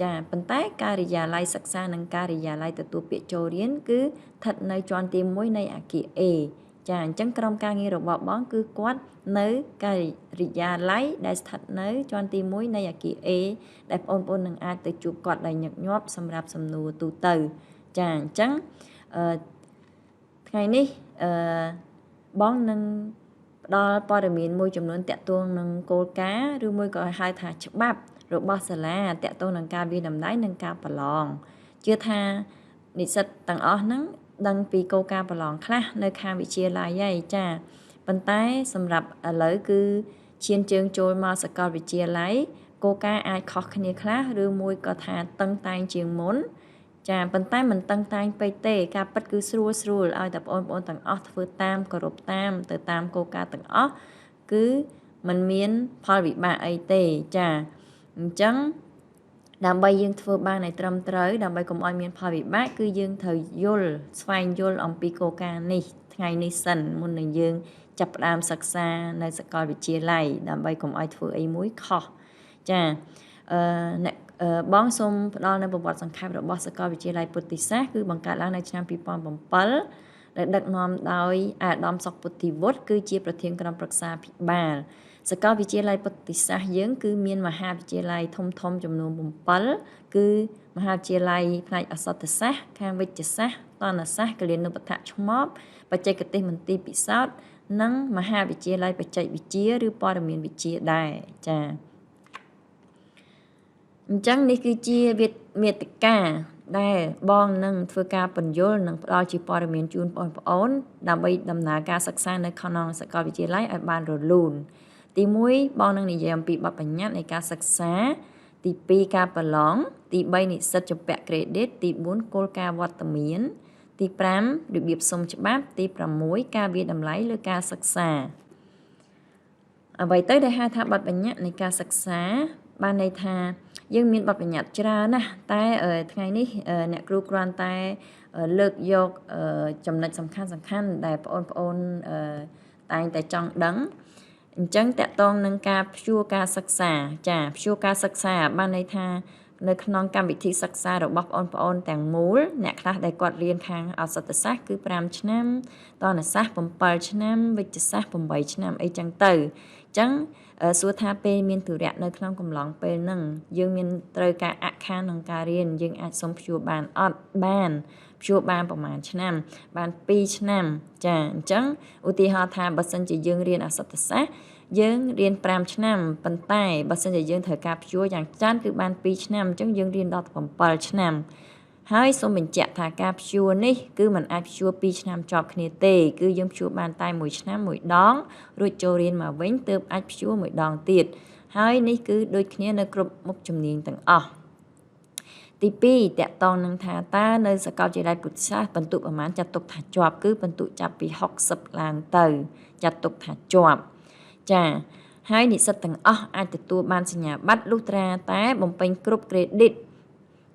ចាប៉ុន្តែការិយាល័យសិក្សានិងការិយាល័យទទួលពាក្យចូលរៀនគឺស្ថិតនៅជាន់ទី1នៃអគារ A ចាអញ្ចឹងក្រុមការងាររបស់បងគឺគាត់នៅការិយាល័យដែលស្ថិតនៅជាន់ទី1នៃអគារ A ដែលបងប្អូននឹងអាចទៅជួបគាត់ដោយញឹកញាប់សម្រាប់សំណួរទូទៅចាអញ្ចឹងថ្ងៃនេះបងនឹងផ្ដល់ព័ត៌មានមួយចំនួនតាក់ទងនឹងគោលការណ៍ឬមួយក៏ហៅថាច្បាប់របស់សាលាតាក់ទងនឹងការវាយតម្លៃនិងការប្រឡងជឿថានិស្សិតទាំងអស់ហ្នឹងដឹងពីគោលការណ៍ប្រឡងខ្លះនៅខាងវិទ្យាល័យហើយចាប៉ុន្តែសម្រាប់ឥឡូវគឺឈានជើងចូលមកសាកលវិទ្យាល័យគោលការណ៍អាចខុសគ្នាខ្លះឬមួយក៏ថាតឹងតែងជាងមុនចាប៉ុន្តែមិនតឹងតែងពេកទេការពិតគឺស្រួលឲ្យតែបងប្អូនទាំងអស់ធ្វើតាមគោរពតាមទៅតាមគោលការណ៍ទាំងអស់គឺมันមានផលវិបាកអីទេចាអញ្ចឹងដើម្បីយើងធ្វើបានឲ្យត្រឹមត្រូវដើម្បីកុំឲ្យមានផលវិបាកគឺយើងត្រូវស្វែងយល់អំពីគោលការណ៍នេះ ថ្ងៃនេះសិនមុននឹងយើងចាប់ផ្ដើមសិក្សានៅសាកលវិទ្យាល័យដើម្បីកុំឲ្យធ្វើអីមួយខុសចាអ្នកបងសូមផ្ដល់នៅប្រវត្តិសង្ខេបរបស់សាកលវិទ្យាល័យពុទ្ធិសាសន៍គឺបង្កើតឡើងនៅឆ្នាំ2007ដែលដឹកនាំដោយអាដាមសុកពុទ្ធិវុឌ្ឍគឺជាប្រធានក្រុមប្រឹក្សាភិបាលសាកលវិទ្យាល័យពុទ្ធិសាសន៍យើងគឺមានមហាវិទ្យាល័យធំចំនួន7គឺមហាវិទ្យាល័យផ្នែកអក្សរសាស្ត្រខាងវិទ្យាសាស្ត្រតនសាស្ត្រគិលានុបដ្ឋឆ្មបបច្ចេកទេសមន្ទីរពិសោធន៍និងមហាវិទ្យាល័យបច្ចេកវិទ្យាឬព័ត៌មានវិទ្យាដែរចា៎អញ្ចឹងនេះគឺជាមាតិកាដែលបងនឹងធ្វើការពន្យល់និងផ្ដល់ជាព័ត៌មានជូនបងប្អូនដើម្បីដំណើរការសិក្សានៅក្នុងសាកលវិទ្យាល័យឲ្យបានរលូនទី1បងនឹងនិយាយអំពីបទបញ្ញត្តិនៃការសិក្សាទី2ការប្រឡងទី3និស្សិតជំពាក់ credit ទី4គោលការណ៍វត្តមានទី5របៀបសុំច្បាប់ទី6ការវាយតម្លៃលើការសិក្សាអ្វីទៅដែលហៅថាបទបញ្ញត្តិនៃការសិក្សាបានន័យថាយើងមានបទបញ្ញត្តិច្រើនណាស់តែថ្ងៃនេះអ្នកគ្រូគ្រាន់តែលើកយកចំណុចសំខាន់ដែលបងប្អូនតែងតែចង់ដឹងអញ្ចឹងតកតងនឹងការព្យួរការសិក្សាចាព្យួរការសិក្សាបានន័យថានៅក្នុងកម្មវិធីសិក្សារបស់បងប្អូនទាំងមូលអ្នកខ្លះដែលគាត់រៀនខាងអក្សរសាស្ត្រគឺ5ឆ្នាំតនសាស្ត្រ7ឆ្នាំវិទ្យាសាស្ត្រ8ឆ្នាំអីចឹងទៅអញ្ចឹងសួរថាពេលមានទុរៈនៅក្នុងកំឡុងពេលហ្នឹងយើងមានត្រូវការអក្ខានក្នុងការរៀនយើងអាចសុំព្យួរបានអត់បានព្យួរបានប្រហែលឆ្នាំបាន2ឆ្នាំចាអញ្ចឹងឧទាហរណ៍ថាបើសិនជាយើងរៀនអក្សរសាស្ត្រយើងរៀន5ឆ្នាំប៉ុន្តែបើសិនជាយើងត្រូវការព្យួរយ៉ាងច្រើនគឺបាន2ឆ្នាំអញ្ចឹងយើងរៀនដល់7ឆ្នាំហើយសូមបញ្ជាក់ថាការព្យួរនេះគឺมันអាចព្យួរ2ឆ្នាំជាប់គ្នាទេគឺយើងព្យួរបានតែ1ឆ្នាំ1ដងរួចចូលរៀនមកវិញទើបអាចព្យួរ1ដងទៀតហើយនេះគឺដូចគ្នានៅគ្រប់មុខជំនាញទាំងអស់ទី2តកតងនឹងថាតើនៅសាកលវិទ្យាល័យពុទ្ធសាសន៍បន្ទុកប្រមាណចាត់ទុកថាជាប់គឺបន្ទុកចាប់ពី60ឡើងទៅចាត់ទុកថាជាប់ចាហើយនិស្សិតទាំងអស់អាចទទួលបានសញ្ញាបត្រលុះត្រាតែបំពេញគ្រប់ credit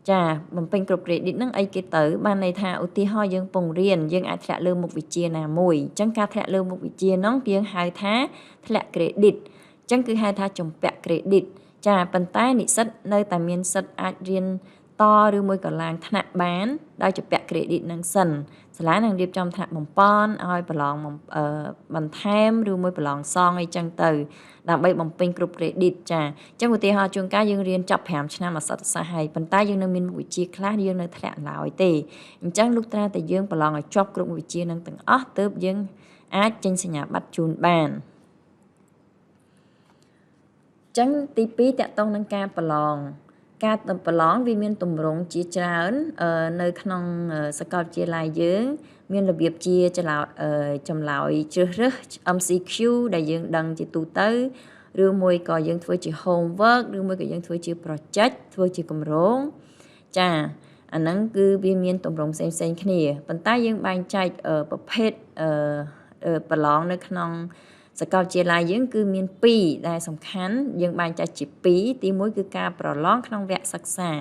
ចាបំពេញគ្រប់ credit ហ្នឹងអីគេទៅបានន័យថាឧទាហរណ៍យើងពងរៀនយើងអាចធ្លាក់លើមុខវិជ្ជាណាមួយអញ្ចឹងការធ្លាក់លើមុខវិជ្ជាហ្នឹងយើងហៅថាធ្លាក់ credit អញ្ចឹងគឺហៅថាជំពាក់ credit ចាប៉ុន្តែនិស្សិតនៅតែមានសិទ្ធិអាចរៀនតឬមួយក៏ឡើងថ្នាក់បានដោយជំពាក់ credit នឹងសិនសាលានឹងរៀបចំថ្នាក់បំពន់ឲ្យប្រឡងបន្ថែមឬមួយប្រឡងសងអីចឹងទៅដើម្បីបំពេញគ្រប់ credit ចាអញ្ចឹងឧទាហរណ៍ជួនកាលយើងរៀនចប់5ឆ្នាំអក្សរសាស្ត្រហើយប៉ុន្តែយើងនៅមានមុខវិជ្ជាខ្លះយើងនៅធ្លាក់ឡើយទេអញ្ចឹងលុះត្រាតែយើងប្រឡងឲ្យជាប់គ្រប់មុខវិជ្ជានឹងទាំងអស់ទើបយើងអាចចេញសញ្ញាបត្រជូនបានអញ្ចឹងទី2តកតងនឹងការប្រឡងការប្រឡងវាមានទម្រង់ជាច្រើននៅក្នុងសាកលវិទ្យាល័យយើងមានរបៀបជាចម្លើយជ្រើសរើស MCQ ដែលយើងដឹងជាទូទៅឬមួយក៏យើងធ្វើជា homework ឬមួយក៏យើងធ្វើជា project ធ្វើជាគម្រោងចាអាហ្នឹងគឺវាមានទម្រង់ផ្សេងគ្នាប៉ុន្តែយើងបែងចែកប្រភេទប្រឡងនៅក្នុងសាកលវិទ្យាល័យយើងគឺមាន2ដែលសំខាន់យើងបែងចែកជា2ទី1គឺការប្រឡងក្នុងវគ្គសិក្សា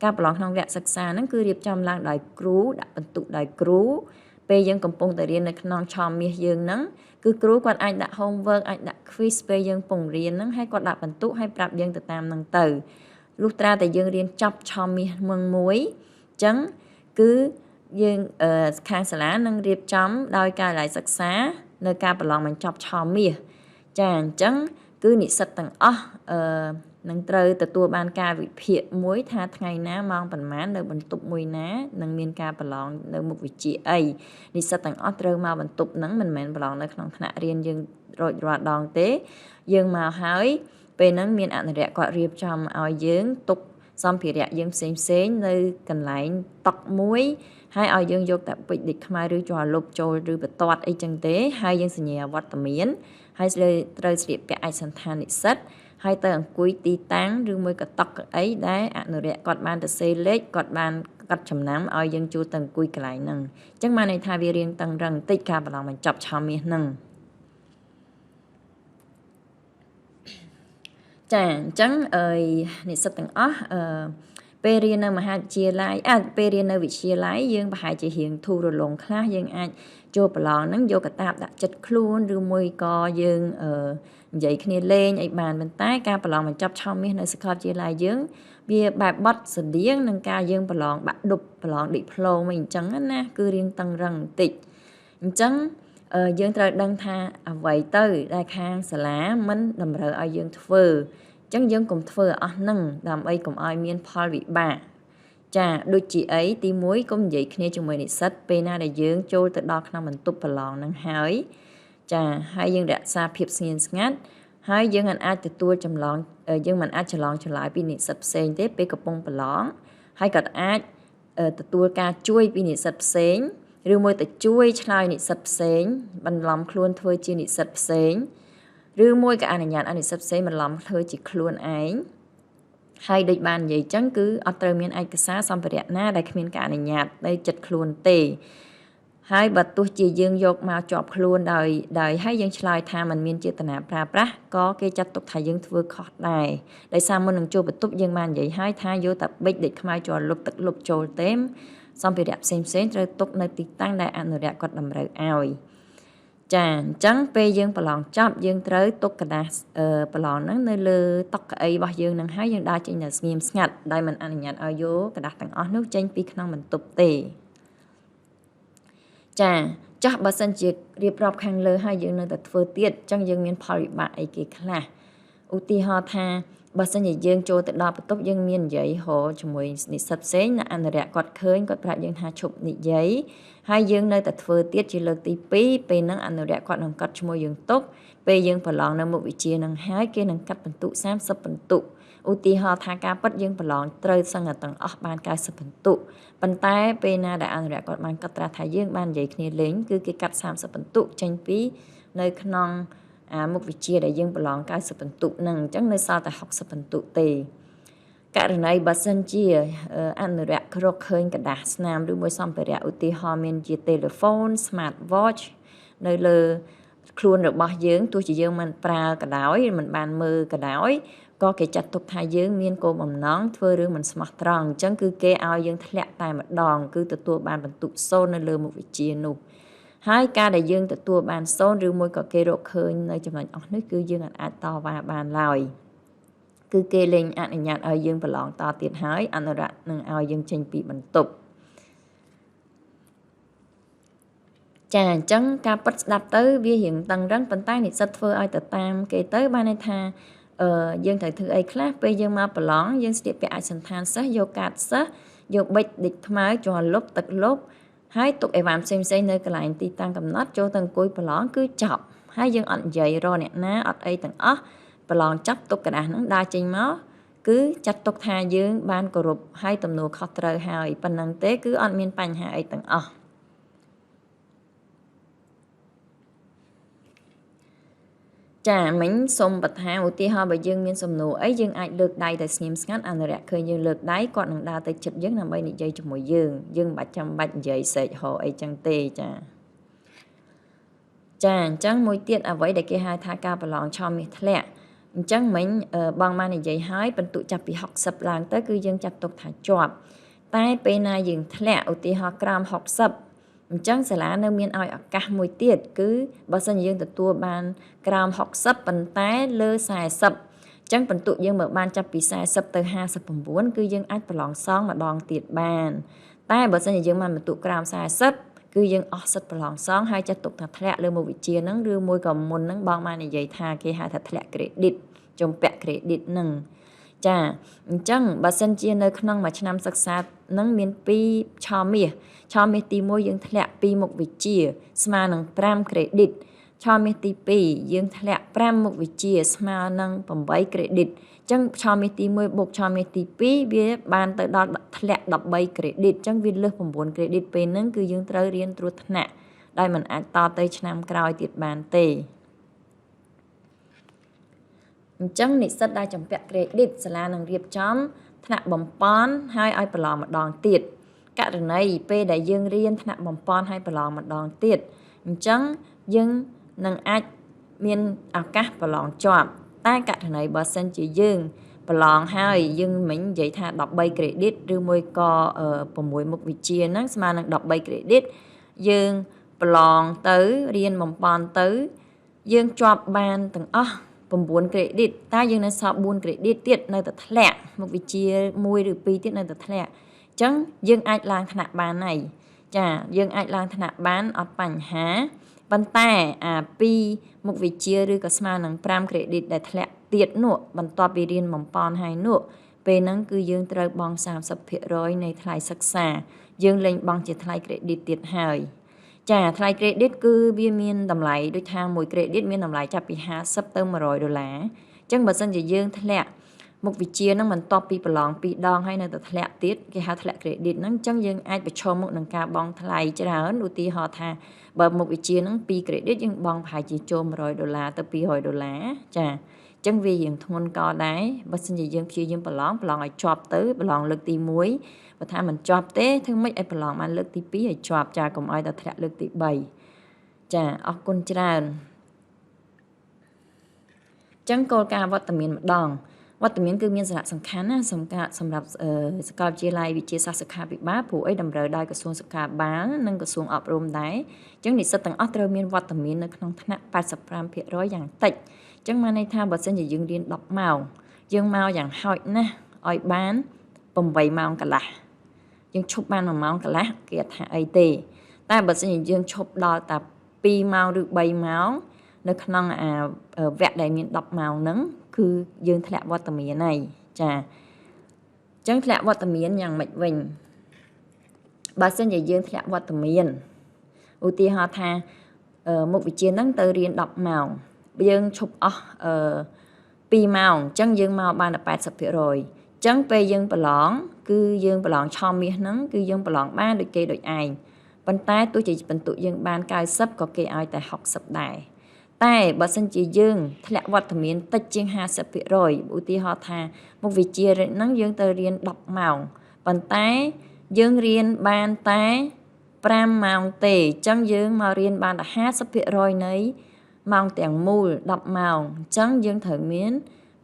ការប្រឡងក្នុងវគ្គសិក្សាហ្នឹងគឺរៀបចំឡើងដោយគ្រូដាក់បន្ទុកដោយគ្រូពេលយើងកំពុងតែរៀននៅក្នុងឆមាសយើងហ្នឹងគឺគ្រូគាត់អាចដាក់ homework អាចដាក់ quiz ពេលយើងពងរៀនហ្នឹងហើយគាត់ដាក់បន្ទុកហើយប្រាប់យើងទៅតាមហ្នឹងទៅលុះត្រាតែយើងរៀនចប់ឆមាសមួយអញ្ចឹងគឺយើងខាងសាលានឹងរៀបចំដោយការិយាល័យសិក្សានៅការប្រឡងបញ្ចប់ឆមាសចាអញ្ចឹងគឺនិស្សិតទាំងអស់នឹងត្រូវទទួលបានការវិភាគមួយថាថ្ងៃណាម៉ោងប៉ុន្មាននៅបន្ទប់មួយណានឹងមានការប្រឡងនៅមុខវិជ្ជាអីនិស្សិតទាំងអស់ត្រូវមកបន្ទប់ហ្នឹងមិនមែនប្រឡងនៅក្នុងថ្នាក់រៀនយើងរួចរាល់ដងទេយើងមកហើយពេលហ្នឹងមានអនុរិយគាត់រៀបចំឲ្យយើងទុកសម្ភារៈយើងផ្សេងនៅកន្លែងតុមួយហើយឲ្យយើងយកតែពេជ្រដូចខ្មែរឬជ័រលុបចូលឬបន្ទាត់អីចឹងទេហើយយើងសញ្ញាវត្តមានហើយត្រូវស្លៀកពាក់ឯកសណ្ឋាននិស្សិតហើយទៅអង្គុយទីតាំងឬមួយក៏តុកអីដែលអនុរិយគាត់បានទៅសេលេខគាត់បានកាត់ចំណាំឲ្យយើងចូលទៅអង្គុយកន្លែងហ្នឹងអញ្ចឹងបានន័យថាវារៀងតឹងរឹងបន្តិចការប្រឡងបញ្ចប់ឆមាសហ្នឹងចាអញ្ចឹងនិស្សិតទាំងអស់ ពេលរៀននៅមហាវិទ្យាល័យពេលរៀននៅវិទ្យាល័យយើងប្រហែលជារៀងធូររលុងខ្លះយើងអាចចូលប្រឡងហ្នឹងយកកតាបដាក់ចិត្តខ្លួនឬមួយក៏យើងនិយាយគ្នាលេងអីបានប៉ុន្តែការប្រឡងបញ្ចប់ឆមាសនៅសាកលវិទ្យាល័យយើងវាបែបបត់ស្តៀងនឹងការយើងប្រឡងបាក់ឌុបប្រឡងឌីប្លូមអីអញ្ចឹងណាគឺរៀងតឹងរឹងបន្តិចអញ្ចឹងយើងត្រូវដឹងថាអ្វីទៅដែលខាងសាលាមិនតម្រូវឲ្យយើងធ្វើអញ្ចឹងយើងកុំធ្វើអស់ហ្នឹងដើម្បីកុំឲ្យមានផលវិបាកចាដូចជាអីទី1កុំនិយាយគ្នាជាមួយនិស្សិតពេលណាដែលយើងចូលទៅដល់ក្នុងបន្ទប់ប្រឡងហ្នឹងហើយចាហើយយើងរក្សាភាពស្ងៀមស្ងាត់ហើយយើងមិនអាចទទួលចម្លងយើងមិនអាចច្រឡំច្រឡាយពីនិស្សិតផ្សេងទេពេលកំពុងប្រឡងហើយក៏អាចទទួលការជួយពីនិស្សិតផ្សេងឬមួយទៅជួយឆ្លើយនិស្សិតផ្សេងបន្លំខ្លួនធ្វើជានិស្សិតផ្សេងឬមួយក៏អនុញ្ញាតឲ្យនិស្សិតផ្សេងបន្លំធ្វើជាខ្លួនឯងហើយដូចបាននិយាយចឹងគឺអត់ត្រូវមានឯកសារសម្ភារៈណាដែលគ្មានការអនុញ្ញាតនៅចិត្តខ្លួនទេហើយបើទោះជាយើងយកមកជាប់ខ្លួនដោយហើយយើងឆ្លើយថាมันមានចេតនាប្រើប្រាស់ក៏គេចាត់ទុកថាយើងធ្វើខុសដែរដោយសារមុននឹងចូលបន្ទប់យើងបាននិយាយហើយថាយកតែប៊ិចដេកខ្មៅជាប់លុបទឹកលុបចូលទេសម្ភារៈផ្សេងត្រូវទុកនៅទីតាំងដែលអនុរិយគាត់តម្រូវឲ្យចាអញ្ចឹងពេលយើងប្រឡងចប់យើងត្រូវទុកกระดาษប្រឡងហ្នឹងនៅលើតុកៅអីរបស់យើងនឹងហើយយើងដើរចេញទៅស្ងៀមស្ងាត់ដោយមិនអនុញ្ញាតឲ្យយកกระดาษទាំងអស់នោះចេញពីក្នុងបន្ទប់ទេចាចាស់បើសិនជារៀបរាប់ខាងលើហើយយើងនៅតែធ្វើទៀតអញ្ចឹងយើងមានផលវិបាកអីគេខ្លះឧទាហរណ៍ថាបើសិនជាយើងចូលទៅដល់បន្ទប់យើងមាននិយាយហៅជាមួយនិស្សិតផ្សេងអ្នកអនុរិយគាត់ឃើញគាត់ប្រាប់យើងថាឈប់និយាយហើយយើងនៅតែធ្វើទៀតជាលើកទី2ពេលហ្នឹងអនុរិយគាត់នឹងកាត់ឈ្មោះយើងទុកពេលយើងប្រឡងនៅមុខវិជ្ជានឹងហើយគេនឹងកាត់បន្ទុក30បន្ទុកឧទាហរណ៍ថាការពិតយើងប្រឡងត្រូវសឹងតែទាំងអស់បាន90បន្ទុកប៉ុន្តែពេលណាដែលអនុរិយគាត់បានកត់ត្រាថាយើងបាននិយាយគ្នាលេងគឺគេកាត់30បន្ទុកចេញពីនៅក្នុងមុខវិជ្ជាដែលយើងប្រឡង90បន្ទុកហ្នឹងអញ្ចឹងនៅសល់តែ60បន្ទុកទេករណីបើសិនជាអនុរិយរកឃើញกระดาษស្នាមឬមួយសម្ភារៈឧទាហរណ៍មានជា telephone smart watch នៅលើខ្លួនរបស់យើងទោះជាយើងមិនប្រើក៏ដោយមិនបានមើលក៏ដោយក៏គេចាត់ទុកថាយើងមានគោលបំណងធ្វើរឿងមិនស្មោះត្រង់អញ្ចឹងគឺគេឲ្យយើងធ្លាក់តែម្ដងគឺទទួលបានបន្ទុក0នៅលើមុខវិជ្ជានោះហើយការដែលយើងទទួលបាន0ឬមួយក៏គេរកឃើញនៅចំណុចអស់នេះគឺយើងអាចតវ៉ាបានឡើយគឺគេលែងអនុញ្ញាតឲ្យយើងប្រឡងតទៀតហើយអនុរិយនឹងឲ្យយើងចេញពីបន្ទប់ចាអញ្ចឹងការពិតស្ដាប់ទៅវារៀងតឹងរឹងប៉ុន្តែនិស្សិតធ្វើឲ្យទៅតាមគេទៅបានន័យថាយើងត្រូវធ្វើអីខ្លះពេលយើងមកប្រឡងយើងស្លៀកពាក់ឯកសណ្ឋានសិស្សយកកាតសិស្សយកប៊ិចដេកខ្មៅជាប់លុបទឹកលុបហើយទុកអីវ៉ាន់ផ្សេងនៅកន្លែងទីតាំងកំណត់ចូលទៅអង្គុយប្រឡងគឺចប់ហើយយើងអត់និយាយរអ្នកណាអត់អីទាំងអស់ប្រឡងចាប់ទុកกระดาษហ្នឹងដើរចេញមកគឺចាត់ទុកថាយើងបានគោរពហើយទំនួលខុសត្រូវហើយប៉ុណ្ណឹងទេគឺអត់មានបញ្ហាអីទាំងអស់ចាមិញសូមបន្ថែមឧទាហរណ៍បើយើងមានសំណួរអីយើងអាចលើកដៃទៅស្ងៀមស្ងាត់អនុរិយឃើញយើងលើកដៃគាត់នឹងដើរទៅជិតយើងដើម្បីនិយាយជាមួយយើងមិនបាច់ចាំបាច់និយាយស្រែកហៅអីចឹងទេចាអញ្ចឹងមួយទៀតអ្វីដែលគេហៅថាការប្រឡងឆមាសធ្លាក់អញ្ចឹងមិញបងបាននិយាយហើយបន្ទុកចាប់ពី60ឡើងទៅគឺយើងចាត់ទុកថាជាប់តែពេលណាយើងធ្លាក់ឧទាហរណ៍ក្រោម60អញ្ចឹងសាលានៅមានឲ្យឱកាសមួយទៀតគឺបើសិនយើងទទួលបានក្រោម60ប៉ុន្តែលើ40អញ្ចឹងបន្ទុកយើងមើលបានចាប់ពី40ទៅ59គឺយើងអាចប្រឡងសងម្ដងទៀតបានតែបើសិនជាយើងបានបន្ទុកក្រោម40គឺយើងអស់សិទ្ធិប្រឡងសងហើយចាត់ទុកថាធ្លាក់លើមុខវិជ្ជាហ្នឹងឬមួយក៏មុនហ្នឹងបងបាននិយាយថាគេហៅថាធ្លាក់ credit ចំពាក់ credit ហ្នឹងចាអញ្ចឹងបើសិនជានៅក្នុងមួយឆ្នាំសិក្សានឹងមាន2ឆមាសទី1យើងធ្លាក់2មុខវិជ្ជាស្មើនឹង5 credit ឆមាសទី2យើងធ្លាក់5មុខវិជ្ជាស្មើនឹង8 credit អញ្ចឹងឆមាសទី1បូកឆមាសទី2វាបានទៅដល់ធ្លាក់13 credit អញ្ចឹងវាលើស9 credit ពេលហ្នឹងគឺយើងត្រូវរៀនត្រួតថ្នាក់ដែលមិនអាចតទៅឆ្នាំក្រោយទៀតបានទេអញ្ចឹងនិស្សិតដែលចម្ពាក់ credit សាលានឹងរៀបចំថ្នាក់បំពន់ហើយឲ្យប្រឡងម្ដងទៀតករណីពេលដែលយើងរៀនថ្នាក់បំពន់ហើយប្រឡងម្ដងទៀតអញ្ចឹងយើងនឹងអាចមានឱកាសប្រឡងជាប់តែករណីបើសិនជាយើង ប្រឡងហើយយើងមិញនិយាយថា13 credit ឬមួយក៏6មុខវិជ្ជាហ្នឹងស្មើនឹង13 credit យើងប្រឡងទៅរៀនបំប៉នទៅយើងជាប់បានទាំងអស់9 credit តែយើងនៅសល់4 credit ទៀតនៅតែធ្លាក់មុខវិជ្ជា1ឬ2ទៀតនៅតែធ្លាក់អញ្ចឹងយើងអាចឡើងថ្នាក់បានហើយចាយើងអាចឡើងថ្នាក់បានអត់បញ្ហាប៉ុន្តែអា2មុខវិជ្ជាឬក៏ស្មើនឹង5 credit ដែលធ្លាក់ទៀតនោះបន្ទាប់ពីរៀនបំប៉នហើយនោះពេលហ្នឹងគឺយើងត្រូវបង់ 30% នៃថ្លៃសិក្សាយើងលែងបង់ជាថ្លៃ credit ទៀតហើយចាថ្លៃ credit គឺវាមានតម្លៃដូចថា1 credit មានតម្លៃចាប់ពី50ទៅ$100អញ្ចឹងបើសិនជាយើងធ្លាក់មុខវិជ្ជាហ្នឹងបន្ទាប់ពីប្រឡង2ដងហើយនៅតែធ្លាក់ទៀតគេហៅធ្លាក់ credit ហ្នឹងអញ្ចឹងយើងអាចប្រឈមមុខនឹងការបង់ថ្លៃច្រើនឧទាហរណ៍ថាបើមុខវិជ្ជាហ្នឹង2 credit យើងបង់ប្រហែលជាចូល$100ទៅ$200ចាអញ្ចឹងវារៀងធ្ងន់កដែរបើសិនជាយើងព្យាយាមប្រឡងឲ្យជាប់ទៅប្រឡងលើកទី1បើថាមិនជាប់ទេធ្វើម៉េចឲ្យប្រឡងបានលើកទី2ឲ្យជាប់ចាកុំឲ្យតែធ្លាក់លើកទី3ចាអរគុណច្រើនអញ្ចឹងគោលការណ៍វត្តមានម្ដងវត្តមានគឺមានសារៈសំខាន់ណាសម្រាប់សាកលវិទ្យាល័យវិទ្យាសាស្ត្រសុខាភិបាលព្រោះអីតម្រូវដោយក្រសួងសុខាភិបាលនិងក្រសួងអប់រំដែរអញ្ចឹងនិស្សិតទាំងអស់ត្រូវមានវត្តមាននៅក្នុងថ្នាក់ 85% យ៉ាងតិចអញ្ចឹងបានន័យថាបើសិនជាយើងរៀន10ម៉ោងយើងមកយ៉ាងហោចណាស់ឲ្យបាន8ម៉ោងកន្លះយើងឈប់បាន1ម៉ោងកន្លះគេអត់ថាអីទេតែបើសិនជាយើងឈប់ដល់តែ2ម៉ោងឬ3ម៉ោងនៅក្នុងវគ្គដែលមាន10ម៉ោងហ្នឹងគឺយើងធ្លាក់វត្តមានហើយចាអញ្ចឹងធ្លាក់វត្តមានយ៉ាងម៉េចវិញបើសិនជាយើងធ្លាក់វត្តមានឧទាហរណ៍ថាមុខវិជ្ជាហ្នឹងទៅរៀន10ម៉ោងយើងឈប់អស់2ម៉ោងអញ្ចឹងយើងមកបានតែ 80% អញ្ចឹងពេលយើងប្រឡងគឺយើងប្រឡងឆមាសហ្នឹងគឺយើងប្រឡងបានដូចគេដូចឯងប៉ុន្តែទោះជាបន្ទុកយើងបាន90ក៏គេឲ្យតែ60ដែរតែបើសិនជាយើងធ្លាក់វត្តមានតិចជាង 50% ឧទាហរណ៍ថាមុខវិជ្ជាហ្នឹងយើងទៅរៀន10ម៉ោងប៉ុន្តែយើងរៀនបានតែ5ម៉ោងទេអញ្ចឹងយើងមករៀនបានតែ 50% នៃម៉ោងទាំងមូល10ម៉ោងអញ្ចឹងយើងត្រូវមាន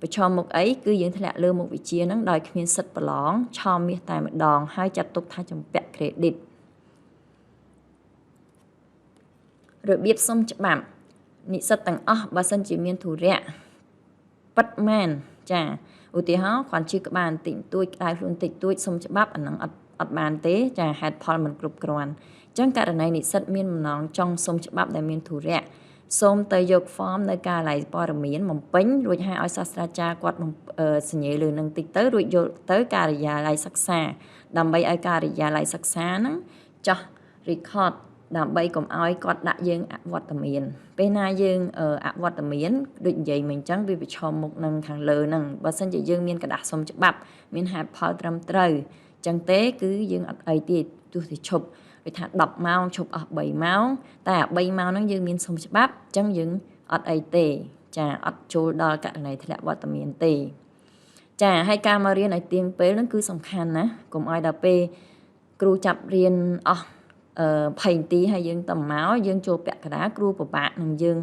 ប្រឈមមុខអីគឺយើងធ្លាក់លើមុខវិជ្ជាហ្នឹងដោយគ្មានសិទ្ធិប្រឡងឆមាសតែម្ដងហើយចាត់ទុកថាជំពាក់ credit របៀបសុំច្បាប់និស្សិតទាំងអស់បើសិនជាមានធុរៈប៉ិតមែនចាឧទាហរណ៍គ្រាន់ជាក្បាលបន្តិចបន្តួចក្តៅខ្លួនបន្តិចបន្តួចសុំច្បាប់អាហ្នឹងអត់បានទេចាហេតុផលមិនគ្រប់គ្រាន់អញ្ចឹងករណីនិស្សិតមានបំណងចង់សុំច្បាប់ដែលមានធុរៈសូមទៅយក form នៅការិយាល័យព័ត៌មានបំពេញរួចហើយឲ្យសាស្ត្រាចារ្យគាត់សញ្ញាលើនឹងតិចទៅរួចយកទៅការិយាល័យសិក្សាដើម្បីឲ្យការិយាល័យសិក្សាហ្នឹងចោះ record ដើម្បីកុំឲ្យគាត់ដាក់យើងអវត្តមានពេលណាយើងអវត្តមានដូចនិយាយមិញអញ្ចឹងវាប្រឈមមុខនឹងខាងលើហ្នឹងបើសិនជាយើងមានกระดาษសុំច្បាប់មានហេតុផលត្រឹមត្រូវអញ្ចឹងទេគឺយើងអត់អីទេទោះតែឈប់ដូចថា10ម៉ោងឈប់អស់3ម៉ោងតែអា3ម៉ោងហ្នឹងយើងមានសុំច្បាប់អញ្ចឹងយើងអត់អីទេចាអត់ចូលដល់ករណីធ្លាក់វត្តមានទេចាហើយការមករៀនឲ្យទៀងពេលហ្នឹងគឺសំខាន់ណាកុំឲ្យដល់ពេលគ្រូចាប់រៀនអស់20នាទីហើយយើងទៅមកយើងចូលពាក់កណ្ដាលគ្រូពិបាកនឹងយើង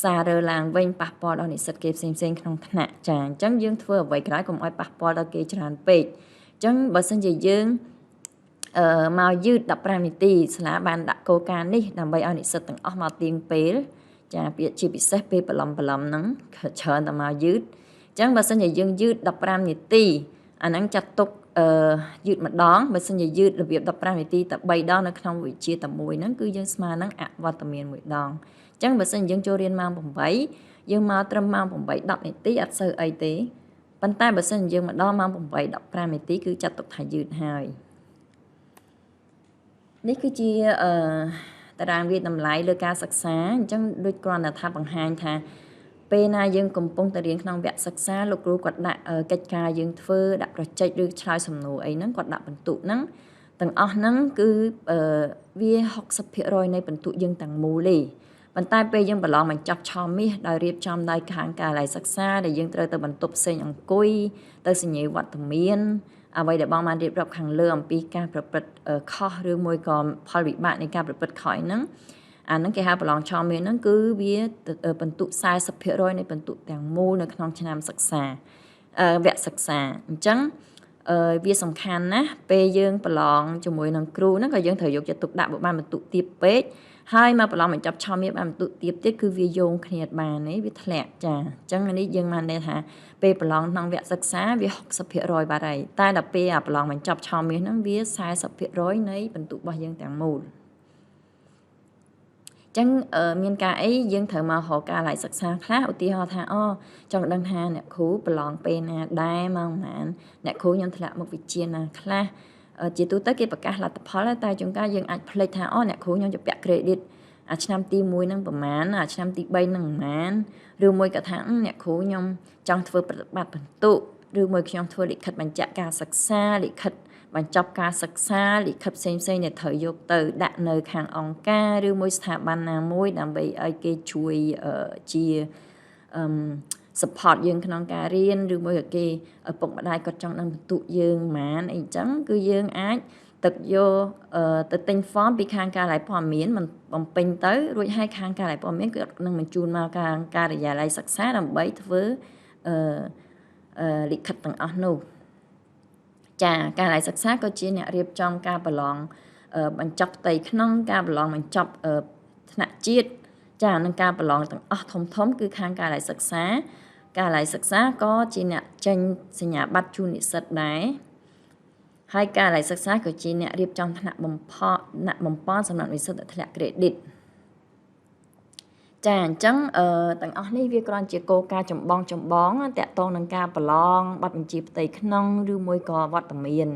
សាររើឡើងវិញប៉ះពាល់ដល់និស្សិតគេផ្សេងក្នុងថ្នាក់ចាអញ្ចឹងយើងធ្វើអ្វីក៏ដោយកុំឲ្យប៉ះពាល់ដល់គេច្រើនពេកអញ្ចឹងបើសិនជាយើងមកយឺត15នាទីសាលាបានដាក់គោលការណ៍នេះដើម្បីឲ្យនិស្សិតទាំងអស់មកទៀងពេលចាជាពិសេសពេលប្រឡំហ្នឹងច្រើនតែមកយឺតអញ្ចឹងបើសិនជាយើងយឺត15នាទីអាហ្នឹងចាត់ទុកយឺតម្ដងបើសិនជាយឺតរបៀប15នាទីតែ3ដងនៅក្នុងវិជ្ជាតែមួយហ្នឹងគឺយើងស្មើនឹងអវត្តមានមួយដងអញ្ចឹងបើសិនយើងចូលរៀនម៉ោង8យើងមកត្រឹមម៉ោង8 10នាទីអត់សូវអីទេប៉ុន្តែបើសិនយើងមកដល់ម៉ោង8 15នាទីគឺចាត់ទុកថាយឺតហើយនេះគឺជាតារាងវាយតម្លៃលើការសិក្សាអញ្ចឹងដូចគ្រាន់តែថាបង្ហាញថាពេលណាយើងកំពុងតែរៀនក្នុងវគ្គសិក្សាលោកគ្រូគាត់ដាក់កិច្ចការយើងធ្វើដាក់ប្រជែកឬឆ្លើយសំណួរអីហ្នឹងគាត់ដាក់បន្ទុកហ្នឹងទាំងអស់ហ្នឹងគឺវា 60% នៃបន្ទុកយើងទាំងមូលទេប៉ុន្តែពេលយើងប្រឡងបញ្ចប់ឆមាសដោយរៀបចំដោយខាងការិយាល័យសិក្សាដែលយើងត្រូវទៅបន្ទប់ផ្សេងអង្គុយទៅសញ្ញាវត្តមានអ្វីដែលបងបានរៀបរាប់ខាងលើអំពីការប្រព្រឹត្តខុសឬមួយក៏ផលវិបាកនៃការប្រព្រឹត្តខុសហ្នឹងអាហ្នឹងគេហៅប្រឡងឆមាសហ្នឹងគឺវាបន្ទុក 40% នៃបន្ទុកទាំងមូលនៅក្នុងឆ្នាំសិក្សា វគ្គសិក្សាអញ្ចឹងវាសំខាន់ណាស់ពេលយើងប្រឡងជាមួយនឹងគ្រូហ្នឹងក៏យើងត្រូវយកចិត្តទុកដាក់បើបានបន្ទុកទៀតពេកហើយមកប្រឡងបញ្ចប់ឆមាសបានបន្ទុកទៀតគឺវាយោងគ្នាបានទេវាធ្លាក់ចាអញ្ចឹងនេះយើងបានន័យថាពេលប្រឡងក្នុងវគ្គសិក្សាវា 60% បាត់ហើយតែដល់ពេលប្រឡងបញ្ចប់ឆមាសហ្នឹងវា 40% នៃបន្ទុករបស់យើងទាំងមូលចឹងមានការអីយើងត្រូវមករកការឡៃសិក្សាខ្លះឧទាហរណ៍ថាចង់ដឹងថាអ្នកគ្រូប្រឡងពេលណាដែរម៉ោងប៉ុន្មានអ្នកគ្រូខ្ញុំធ្លាក់មុខវិជ្ជាណាខ្លះជាទូទៅគេប្រកាសលទ្ធផលតែជួនកាលយើងអាចភ្លេចថាអ្នកគ្រូខ្ញុំជាពាក់ credit ឆ្នាំទី1ហ្នឹងប្រហែលឆ្នាំទី3ហ្នឹងប្រហែលឬមួយក៏ថាអ្នកគ្រូខ្ញុំចង់ធ្វើប្រតិបត្តិបន្ទុកឬមួយខ្ញុំធ្វើលិខិតបញ្ជាក់ការសិក្សាលិខិតបញ្ចប់ការសិក្សាលិខិតផ្សេងៗដែលត្រូវយកទៅដាក់នៅខាងអង្គការឬមួយស្ថាប័នណាមួយដើម្បីឲ្យគេជួយជា support យើងក្នុងការរៀនឬមួយក៏គេឪពុកម្ដាយគាត់ចង់ដឹងបន្ទុកយើងប៉ុន្មានអីចឹងគឺយើងអាចទឹកយកទៅទិញ form ពីខាងការិយាល័យព័ត៌មានបំពេញទៅរួចហើយខាងការិយាល័យព័ត៌មានគឺនឹងបញ្ជូនមកខាងការិយាល័យសិក្សាដើម្បីធ្វើលិខិតទាំងអស់នោះចាការិយាល័យសិក្សាក៏ជាអ្នករៀបចំការប្រឡងបញ្ចប់ផ្ទៃក្នុងការប្រឡងបញ្ចប់ថ្នាក់ជាតិចានឹងការប្រឡងទាំងអស់ធំគឺខាងការិយាល័យសិក្សាការិយាល័យសិក្សាក៏ជាអ្នកចេញសញ្ញាបត្រជូននិស្សិតដែរហើយការិយាល័យសិក្សាក៏ជាអ្នករៀបចំថ្នាក់បំផន់សម្រាប់និស្សិតដែលធ្លាក់ credit ចាអញ្ចឹងទាំងអស់នេះវាគ្រាន់ជាគោលការណ៍ចម្បងតាក់ទងនឹងការប្រឡងប័ណ្ណបញ្ជាផ្ទៃក្នុងឬមួយក៏វត្តមាន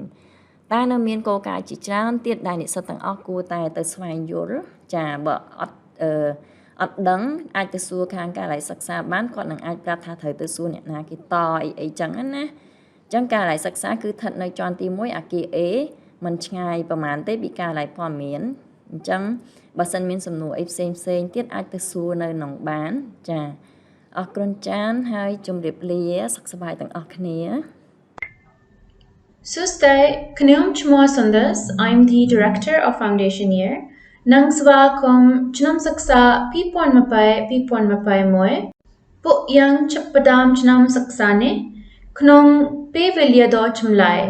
តែនៅមានគោលការណ៍ជាច្រើនទៀតដែលនិស្សិតទាំងអស់គួរតែទៅស្វែងយល់ចាបើអត់ដឹងអាចទៅសួរខាងការិយាល័យសិក្សាបានគាត់នឹងអាចប្រាប់ថាត្រូវទៅសួរអ្នកណាគេតអីចឹងណាអញ្ចឹងការិយាល័យសិក្សាគឺស្ថិតនៅជាន់ទី1អគារ A មិនឆ្ងាយប្រហែលទេពីការិយាល័យព័ត៌មានអញ្ចឹងបើសិនមានសំណួរអីផ្សេងទៀតអាចទៅសួរនៅក្នុងបានចាអរគុណចានហើយជម្រាបលាសុខសប្បាយទាំងអស់គ្នាសួស្តីខ្ញុំឈ្មោះ Sanders I'm the director of foundation year និងស្វាគមន៍ឆ្នាំសិក្សា2020-2021ពួកយើងចាប់ផ្ដើមឆ្នាំសិក្សានេះក្នុងពេលវេលាដ៏ចម្លែក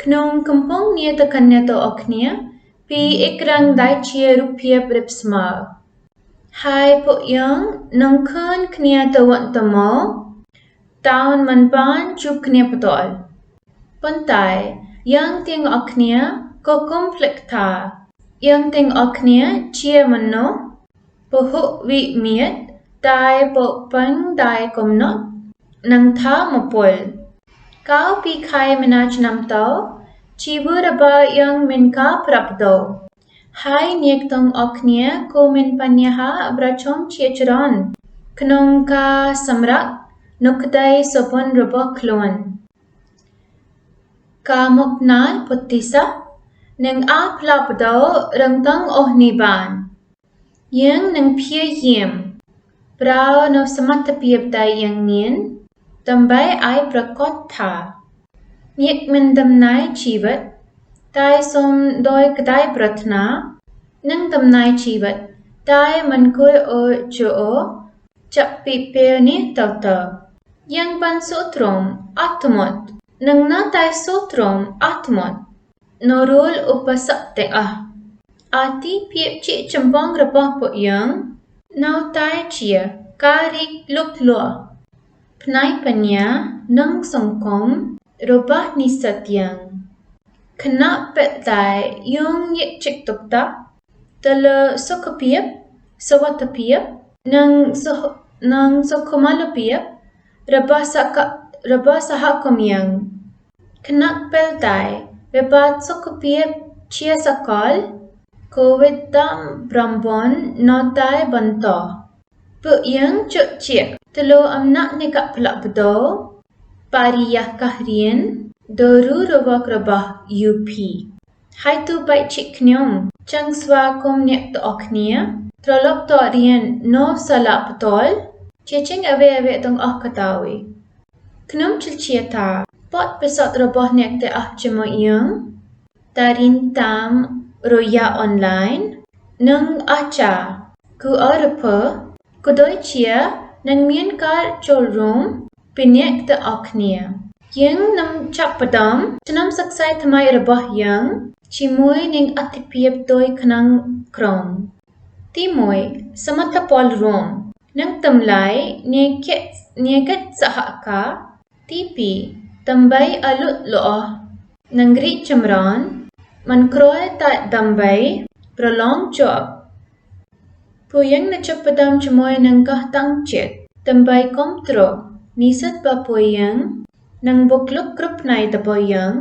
ក្នុងកំពុងងាកទៅកាន់អ្នកទាំងអស់គ្នាពីអេក្រង់ដែលជារូបភាពរាបស្មើហើយពួកយើងនឹងឃើញគ្នាទៅវិញទៅមកតើមិនបានជួបគ្នាផ្ទាល់ប៉ុន្តែយើងទាំងអស់គ្នាក៏កុំភ្លេចថាយើងទាំងអស់គ្នាជាមនុស្សពហុវិមាត្រដែលពោរពេញដោយគំនិតនិងថាមពលកាលពីខែមីនាឆ្នាំទៅជីវិតរបស់យើងមានការផ្លាស់ប្ដូរហើយអ្នកទាំងអស់គ្នាក៏មានបញ្ហាប្រឈមជាច្រើនក្នុងការសម្រេចនូវក្តីសុបិនរបស់ខ្លួនការមកណាល់ពុទ្ធិសាសនឹងអាចផ្លាស់ប្ដូររឿងទាំងអស់នេះបានយើងនឹងព្យាយាមប្រើនូវសមត្ថភាពដែលយើងមានដើម្បីឲ្យប្រកាសថាអ្នកមានដំណើរជីវិតតែសូមដោយក្តីប្រាថ្នានិងដំណើរជីវិតតែមិនគួរអូចាប់ពីពេលនេះទៅយើងបានសូត្រមអត្ថមត់និងនៅតែសូត្រមអត្ថមត់នៅរាល់ឧបសគ្គទាំងអស់អាទិភាពជាចម្បងរបស់ពួកយើងនៅតែជាការរីកលូតលាស់ផ្នែកបញ្ញានិងសង្គមរបស់និស្សិតយើងខណៈពេលដែលយើងយកចិត្តទុកដាក់ទៅលើសុខភាពសុវត្ថិភាពនិងសុខុមាលភាពរបស់សហគមន៍យើងខណៈពេលដែលវិបត្តិសុខភាពជាសកល COVID-19 នៅតែបន្តពួកយើងជឿជាក់ទៅលើអំណាចនៃការផ្លាស់ប្ដូរបរិយាកាសរៀនដ៏រស់រវើករបស់ UP ហើយទោះបីជាខ្ញុំចង់ស្វាគមន៍អ្នកទាំងអស់គ្នាត្រឡប់ទៅរៀននៅសាលាផ្ទាល់ជាជាងអ្វីទាំងអស់ក៏ដោយខ្ញុំជឿជាក់ថាបទពិសោធន៍របស់អ្នកទាំងអស់ជាមួយយើងដែលរៀនតាមរយៈអនឡាញនិងអាចារ្យគឺអរពើក៏ដូចជានឹងមានការចូលរួមពី ពីអ្នកទាំងអស់គ្នាយើងនឹងចាប់ផ្ដើមឆ្នាំសិក្សាថ្មីរបស់យើងជាមួយនឹងអត្ថប្រយោជន៍ដោយក្នុងក្រុមទី1សមត្ថផលរួមនិងតម្លៃនៃកិច្ចសហការទី2ដើម្បីឲ្យលូតលាស់និងរីកចម្រើនមិនគ្រាន់តែដើម្បីប្រឡងជាប់ពួកយើងនឹងចាប់ផ្ដើមជាមួយនឹងការតាំងចិត្តដើម្បីគាំទ្រនិស្សិតរបស់ពួកយើងនិងបុគ្គលិកគ្រប់ផ្នែករបស់យើង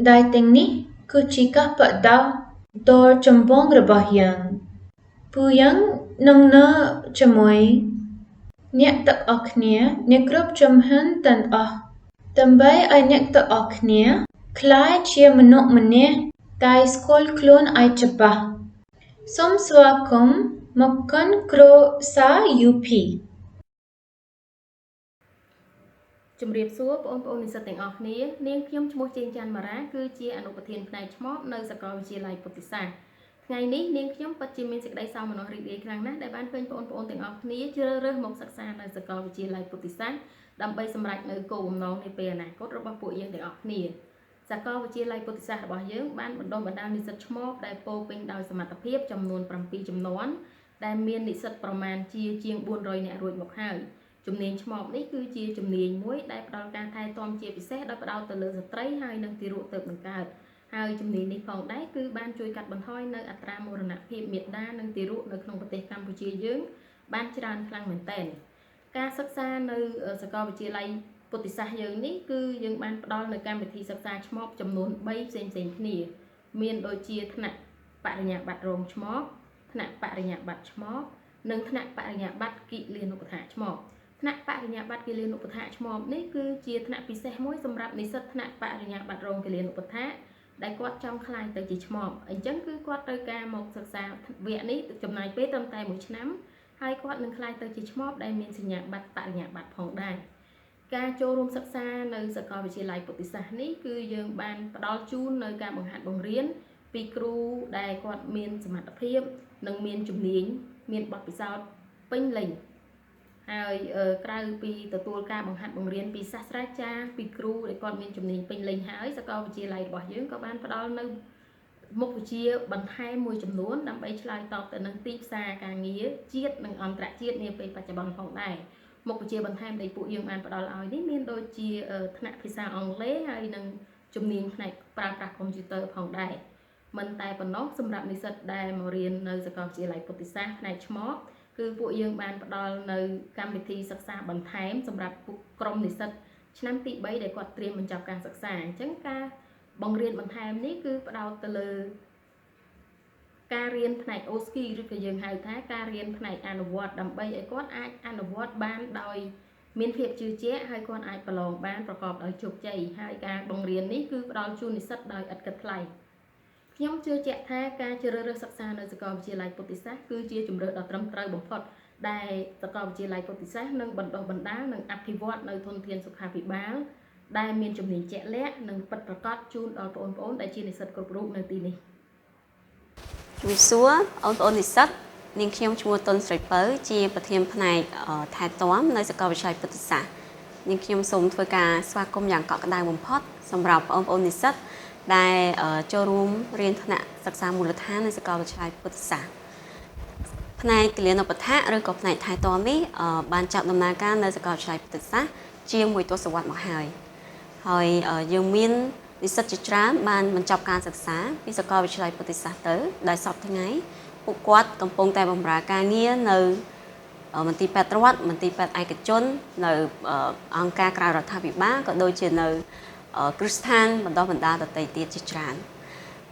ដែលទាំងនេះគឺជាការបដោះដ៏ចម្បងរបស់យើងពួកយើងនឹងនៅជាមួយអ្នកទាំងអស់គ្នាអ្នកគ្រប់ជំហានទាំងអស់ដើម្បីឲ្យអ្នកទាំងអស់គ្នាក្លាយជាមនុស្សម្នាក់ដែលស្គាល់ខ្លួនឲ្យច្បាស់សូមស្វាគមន៍មកកាន់គ្រួសារ UP ជំរាបសួរបងប្អូននិស្សិតទាំងអស់គ្នានាងខ្ញុំឈ្មោះជេងច័ន្ទមារ៉ាគឺជាអនុប្រធានផ្នែកឆ្មបនៅសាកលវិទ្យាល័យពុទ្ធិសាស្ត្រថ្ងៃនេះនាងខ្ញុំពិតជាមានសេចក្តីសោមនស្សរីករាយខ្លាំងណាស់ដែលបានឃើញបងប្អូនទាំងអស់គ្នាជ្រើសរើសមកសិក្សានៅសាកលវិទ្យាល័យពុទ្ធិសាស្ត្រដើម្បីសម្រេចនៅគោលបំណងនៃពេលអនាគតរបស់ពួកយើងទាំងអស់គ្នាសាកលវិទ្យាល័យពុទ្ធិសាស្ត្ររបស់យើងបានបណ្ដុះបណ្ដាលនិស្សិតឆ្មបដែលពោរពេញដោយសមត្ថភាពចំនួន7ជំនាន់ដែលមាននិស្សិតប្រមាណជាង400នាក់រួចមកហើយជំនាញឆ្មបនេះគឺជាជំនាញមួយដែលផ្ដល់ការថែទាំជាពិសេសដោយផ្ដោតទៅលើស្ត្រីហើយនិងទារកទើបនឹងកើតហើយជំនាញនេះផងដែរគឺបានជួយកាត់បន្ថយនៅអត្រាមរណភាពមាតានិងទារកនៅក្នុងប្រទេសកម្ពុជាយើងបានច្រើនខ្លាំងមែនទែនការសិក្សានៅសាកលវិទ្យាល័យពុទ្ធិសាស្ត្រយើងនេះគឺយើងបានផ្ដល់នៅកម្មវិធីសិក្សាឆ្មបចំនួន3ផ្សេងៗគ្នាមានដូចជាថ្នាក់បរិញ្ញាបត្ររងឆ្មបថ្នាក់បរិញ្ញាបត្រឆ្មបនិងថ្នាក់បរិញ្ញាបត្រគិលានុបដ្ឋាឆ្មបថ្នាក់បរិញ្ញាបត្រគិលានុបដ្ឋាឆ្មបនេះគឺជាថ្នាក់ពិសេសមួយសម្រាប់និស្សិតថ្នាក់បរិញ្ញាបត្ររងគិលានុបដ្ឋាដែលគាត់ចង់ក្លាយទៅជាឆ្មបអញ្ចឹងគឺគាត់ត្រូវការមកសិក្សាវគ្គនេះចំណាយពេលត្រឹមតែ1ឆ្នាំហើយគាត់នឹងក្លាយទៅជាឆ្មបដែលមានសញ្ញាបត្របរិញ្ញាបត្រផងដែរការចូលរួមសិក្សានៅសាកលវិទ្យាល័យពុទ្ធិសាស្ត្រនេះគឺយើងបានផ្ដល់ជូននៅការបង្ហាត់បង្រៀនពីគ្រូដែលគាត់មានសមត្ថភាពនិងមានជំនាញមានបទពិសោធន៍ពេញលេញហើយក្រៅពីទទួលការបង្ហាត់បង្រៀនពីសាស្ត្រាចារ្យពីគ្រូដែលគាត់មានជំនាញពេញលេញហើយសាកលវិទ្យាល័យរបស់យើងក៏បានផ្ដល់នៅមុខវិជ្ជាបន្ថែមមួយចំនួនដើម្បីឆ្លើយតបទៅនឹងទីផ្សារការងារជាតិនិងអន្តរជាតិនាពេលបច្ចុប្បន្នផងដែរមុខវិជ្ជាបន្ថែមដែលពួកយើងបានផ្ដល់ឲ្យនេះមានដូចជាថ្នាក់ភាសាអង់គ្លេសហើយនិងជំនាញផ្នែកប្រើប្រាស់កុំព្យូទ័រផងដែរមិនតែប៉ុណ្ណោះសម្រាប់និស្សិតដែលមករៀននៅសាកលវិទ្យាល័យពុទ្ធិសាស្ត្រផ្នែកឆ្មបគឺពួកយើងបានផ្ដល់នៅកម្មវិធីសិក្សាបន្ថែមសម្រាប់ក្រុមនិស្សិតឆ្នាំទី3ដែលគាត់ត្រៀមបញ្ចប់ការសិក្សាអញ្ចឹងការបង្រៀនបន្ថែមនេះគឺផ្ដោតទៅលើការរៀនផ្នែក OSCE ឬក៏យើងហៅថាការរៀនផ្នែកអនុវត្តដើម្បីឲ្យគាត់អាចអនុវត្តបានដោយមានភាពជឿជាក់ហើយគាត់អាចប្រឡងបានប្រកបដោយជោគជ័យហើយការបង្រៀននេះគឺផ្ដល់ជូននិស្សិតដោយឥតគិតថ្លៃខ្ញុំជឿជាក់ថាការជ្រើសរើសសិក្សានៅសាកលវិទ្យាល័យពុទ្ធិសាស្ត្រគឺជាជម្រើសដ៏ត្រឹមត្រូវបំផុតដែលសាកលវិទ្យាល័យពុទ្ធិសាស្ត្រនឹងបណ្ដុះបណ្ដាលនិងអភិវឌ្ឍនៅធនធានសុខាភិបាលដែលមានជំនាញជាក់លាក់និងពិតប្រាកដជូនដល់បងប្អូនដែលជានិស្សិតគ្រប់រូបនៅទីនេះជំរាបសួរបងប្អូននិស្សិតនាងខ្ញុំឈ្មោះតុនស្រីពៅជាប្រធានផ្នែកថែទាំនៅសាកលវិទ្យាល័យពុទ្ធិសាស្ត្រនាងខ្ញុំសូមធ្វើការស្វាគមន៍យ៉ាងកក់ក្ដៅបំផុតសម្រាប់បងប្អូននិស្សិតដែលចូលរួមរៀនថ្នាក់សិក្សាមូលដ្ឋាននៅសាកលវិទ្យាល័យពុទ្ធិសាស្ត្រផ្នែកគិលានុបដ្ឋាឬក៏ផ្នែកថែទាំនេះបានចាប់ដំណើរការនៅសាកលវិទ្យាល័យពុទ្ធិសាស្ត្រជាង1ទសវត្សរ៍មកហើយយើងមាននិស្សិតជាច្រើនបានបញ្ចប់ការសិក្សាពីសាកលវិទ្យាល័យពុទ្ធិសាស្ត្រទៅដោយសពថ្ងៃពួកគាត់កំពុងតែបម្រើការងារនៅមន្ទីរពេទ្យរដ្ឋមន្ទីរពេទ្យឯកជននៅអង្គការក្រៅរដ្ឋាភិបាលក៏ដូចជានៅគ្រឹះស្ថានបណ្ដុះបណ្ដាលដទៃទៀតជាច្រើន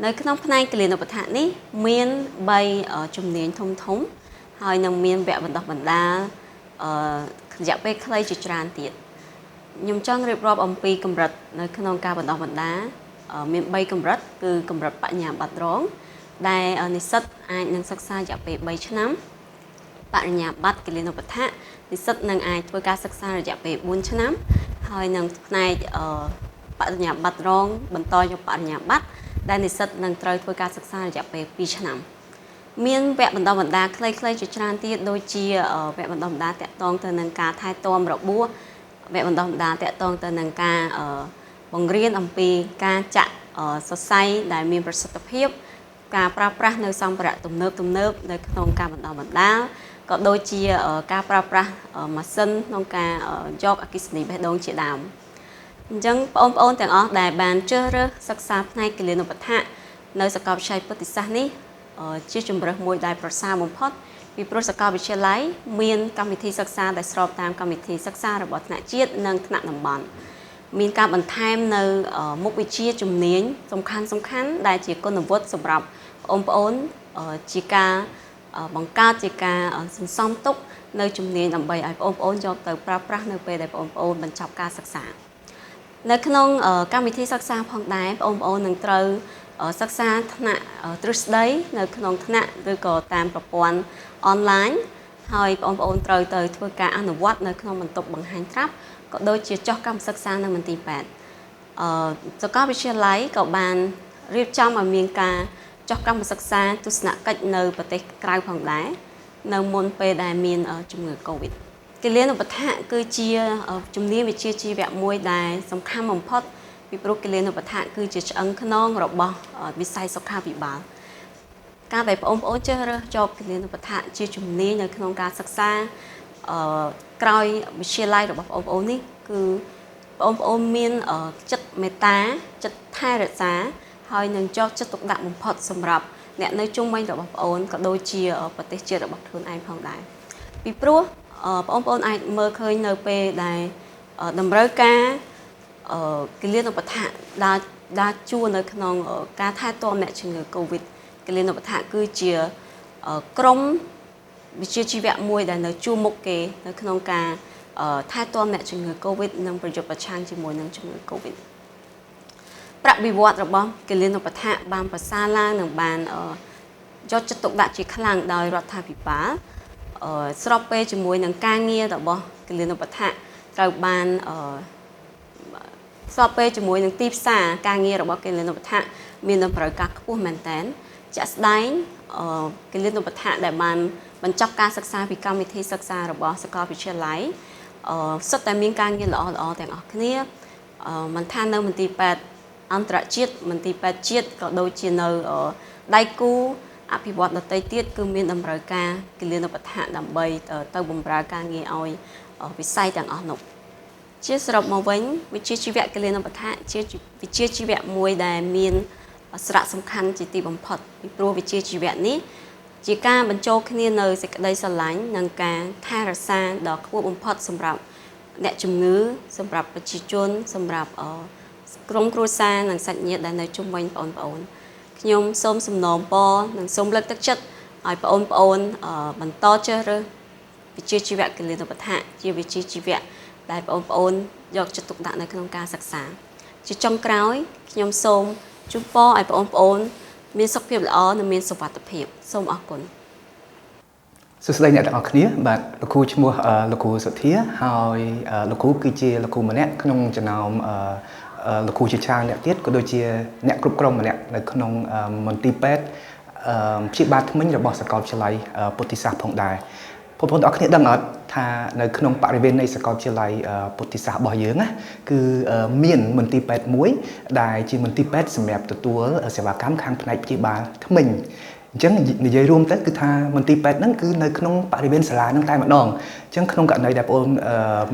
នៅក្នុងផ្នែកគិលានុបដ្ឋានេះមាន3ជំនាញធំហើយនឹងមានវគ្គបណ្ដុះបណ្ដាលរយៈពេលខ្លីជាច្រើនទៀតខ្ញុំចង់រៀបរាប់អំពីកម្រិតនៅក្នុងការបណ្ដុះបណ្ដាលមាន3កម្រិតគឺកម្រិតបញ្ញាបត្ររងដែលនិស្សិតអាចនឹងសិក្សារយៈពេល3ឆ្នាំបរិញ្ញាបត្រគិលានុបដ្ឋានិស្សិតនឹងអាចធ្វើការសិក្សារយៈពេល4ឆ្នាំហើយនឹងផ្នែកបរិញ្ញាបត្ររងបន្តយកបរិញ្ញាបត្រដែលនិស្សិតនឹងត្រូវធ្វើការសិក្សាររយៈពេល2ឆ្នាំមានវគ្គបណ្ដុះបណ្ដាលខ្លីៗជាច្រើនទៀតដូចជាវគ្គបណ្ដុះបណ្ដាលតាក់ទងទៅនឹងការថែទាំរបួស វគ្គបណ្ដុះបណ្ដាលតាក់ទងទៅនឹងការបង្រៀនអំពីការចាក់សរសៃដែលមានប្រសិទ្ធភាពការប្រើប្រាស់នៅសម្ភារៈទំនើបនៅក្នុងការបណ្ដុះបណ្ដាលក៏ដូចជាការប្រើប្រាស់ម៉ាស៊ីនក្នុងការយកអគ្គិសនីបេះដូងជាដើមអញ្ចឹងបងប្អូនទាំងអស់ដែលបានជ្រើសរើសសិក្សាផ្នែកគិលានុបដ្ឋាកនៅសាកលវិទ្យាល័យពុទ្ធិសាសន៍នេះជាជម្រើសមួយដែលប្រសើរបំផុតពីព្រោះសាកលវិទ្យាល័យមានកម្មវិធីសិក្សាដែលស្របតាមកម្មវិធីសិក្សារបស់ថ្នាក់ជាតិនិងថ្នាក់តំបន់មានការបន្ថែមនៅមុខវិជ្ជាជំនាញសំខាន់ដែលជាគុណវុឌ្ឍិសម្រាប់បងប្អូនជាការបង្កើតជាការសន្សំទុកនៅជំនាញដើម្បីឲ្យបងប្អូនយកទៅប្រើប្រាស់នៅពេលដែលបងប្អូនបញ្ចប់ការសិក្សានៅក្នុងកម្មវិធីសិក្សាផងដែរបងប្អូននឹងត្រូវសិក្សាថ្នាក់ទ្រឹស្ដីនៅក្នុងថ្នាក់ឬក៏តាមប្រព័ន្ធអនឡាញហើយបងប្អូនត្រូវទៅធ្វើការអនុវត្តនៅក្នុងបន្ទប់បង្ហាញត្រាប់ក៏ដូចជាចុះកម្មសិក្សានៅមន្ទីរពេទ្យសាកលវិទ្យាល័យក៏បានរៀបចំឲ្យមានការចុះកម្មសិក្សាទស្សនកិច្ចនៅប្រទេសក្រៅផងដែរនៅមុនពេលដែលមានជំងឺ Covid គិលានុបដ្ឋាកគឺជាជំនាញវិជ្ជាជីវៈមួយដែលសំខាន់បំផុតពីព្រោះគិលានុបដ្ឋាកគឺជាឆ្អឹងខ្នងរបស់វិស័យសុខាភិបាលការដែលបងប្អូនជ្រើសរើសយកគិលានុបដ្ឋាកជាជំនាញនៅក្នុងការសិក្សាក្រោយវិទ្យាល័យរបស់បងប្អូននេះគឺបងប្អូនមានចិត្តមេត្តាចិត្តថែរក្សាហើយនឹងយកចិត្តទុកដាក់បំផុតសម្រាប់អ្នកនៅជុំវិញរបស់បងប្អូនក៏ដូចជាប្រទេសជាតិរបស់ខ្លួនឯងផងដែរពីព្រោះបងប្អូនអាចមើលឃើញនៅពេលដែលតម្រូវការគិលានុបដ្ឋាកដើរជួរនៅក្នុងការថែទាំអ្នកជំងឺ Covid គិលានុបដ្ឋាកគឺជាក្រុមវិជ្ជាជីវៈមួយដែលនៅជួរមុខគេនៅក្នុងការថែទាំអ្នកជំងឺ Covid និងប្រយុទ្ធប្រឆាំងជាមួយនឹងជំងឺ Covid ប្រាក់បៀវត្សរបស់គិលានុបដ្ឋាកបានប្រសើរឡើងនិងបានយកចិត្តទុកដាក់ជាខ្លាំងដោយរដ្ឋាភិបាលស្របពេលជាមួយនឹងការងាររបស់គិលានុបដ្ឋាកត្រូវបានស្របពេលជាមួយនឹងទីផ្សារការងាររបស់គិលានុបដ្ឋាកមានតម្រូវការខ្ពស់មែនទែនជាក់ស្ដែងគិលានុបដ្ឋាកដែលបានបញ្ចប់ការសិក្សាពីកម្មវិធីសិក្សារបស់សាកលវិទ្យាល័យសុទ្ធតែមានការងារល្អៗទាំងអស់គ្នាមិនថានៅមន្ទីរពេទ្យអន្តរជាតិមន្ទីរពេទ្យជាតិក៏ដូចជានៅដៃគូអភិវឌ្ឍន៍ដទៃទៀតគឺមានតម្រូវការគិលានុបដ្ឋាកដើម្បីទៅបម្រើការងារឲ្យវិស័យទាំងអស់នោះជាសរុបមកវិញវិជ្ជាជីវៈគិលានុបដ្ឋាកជាវិជ្ជាជីវៈមួយដែលមានសារៈសំខាន់ជាទីបំផុតពីព្រោះវិជ្ជាជីវៈនេះជាការបញ្ចូលគ្នានៅសេចក្តីស្រឡាញ់និងការថែរក្សាដ៏ខ្ពស់បំផុតសម្រាប់អ្នកជំងឺសម្រាប់ប្រជាជនសម្រាប់ក្រុមគ្រួសារនិងសាច់ញាតិដែលនៅជុំវិញបងប្អូនខ្ញុំសូមសំណូមពរនិងសូមលើកទឹកចិត្តឲ្យបងប្អូនបន្តជ្រើសរើសវិជ្ជាជីវៈគិលានុបដ្ឋាកជាវិជ្ជាជីវៈដែលបងប្អូនយកចិត្តទុកដាក់នៅក្នុងការសិក្សាជាចុងក្រោយខ្ញុំសូមជូនពរឲ្យបងប្អូនមានសុខភាពល្អនិងមានសុវត្ថិភាពសូមអរគុណសួស្តីអ្នកទាំងអស់គ្នាបាទលោកគ្រូឈ្មោះលោកគ្រូសុធាហើយលោកគ្រូគឺជាលោកគ្រូម្នាក់ក្នុងចំណោមលោកគ្រូជាច្រើនអ្នកទៀតក៏ដូចជាអ្នកគ្រប់គ្រងម្នាក់នៅក្នុងមន្ទីរពេទ្យព្យាបាលធ្មេញរបស់សាកលវិទ្យាល័យពុទ្ធិសាសន៍ផងដែរបងប្អូនទាំងអស់គ្នាដឹងអត់ថានៅក្នុងបរិវេណនៃសាកលវិទ្យាល័យពុទ្ធិសាសន៍របស់យើងណាគឺមានមន្ទីរពេទ្យមួយដែលជាមន្ទីរពេទ្យសម្រាប់ទទួលសេវាកម្មខាងផ្នែកព្យាបាលធ្មេញអញ្ចឹងនិយាយរួមទៅគឺថាមន្ទីរពេទ្យហ្នឹងគឺនៅក្នុងបរិវេណសាលាហ្នឹងតែម្ដងអញ្ចឹងក្នុងករណីដែលបងប្អូន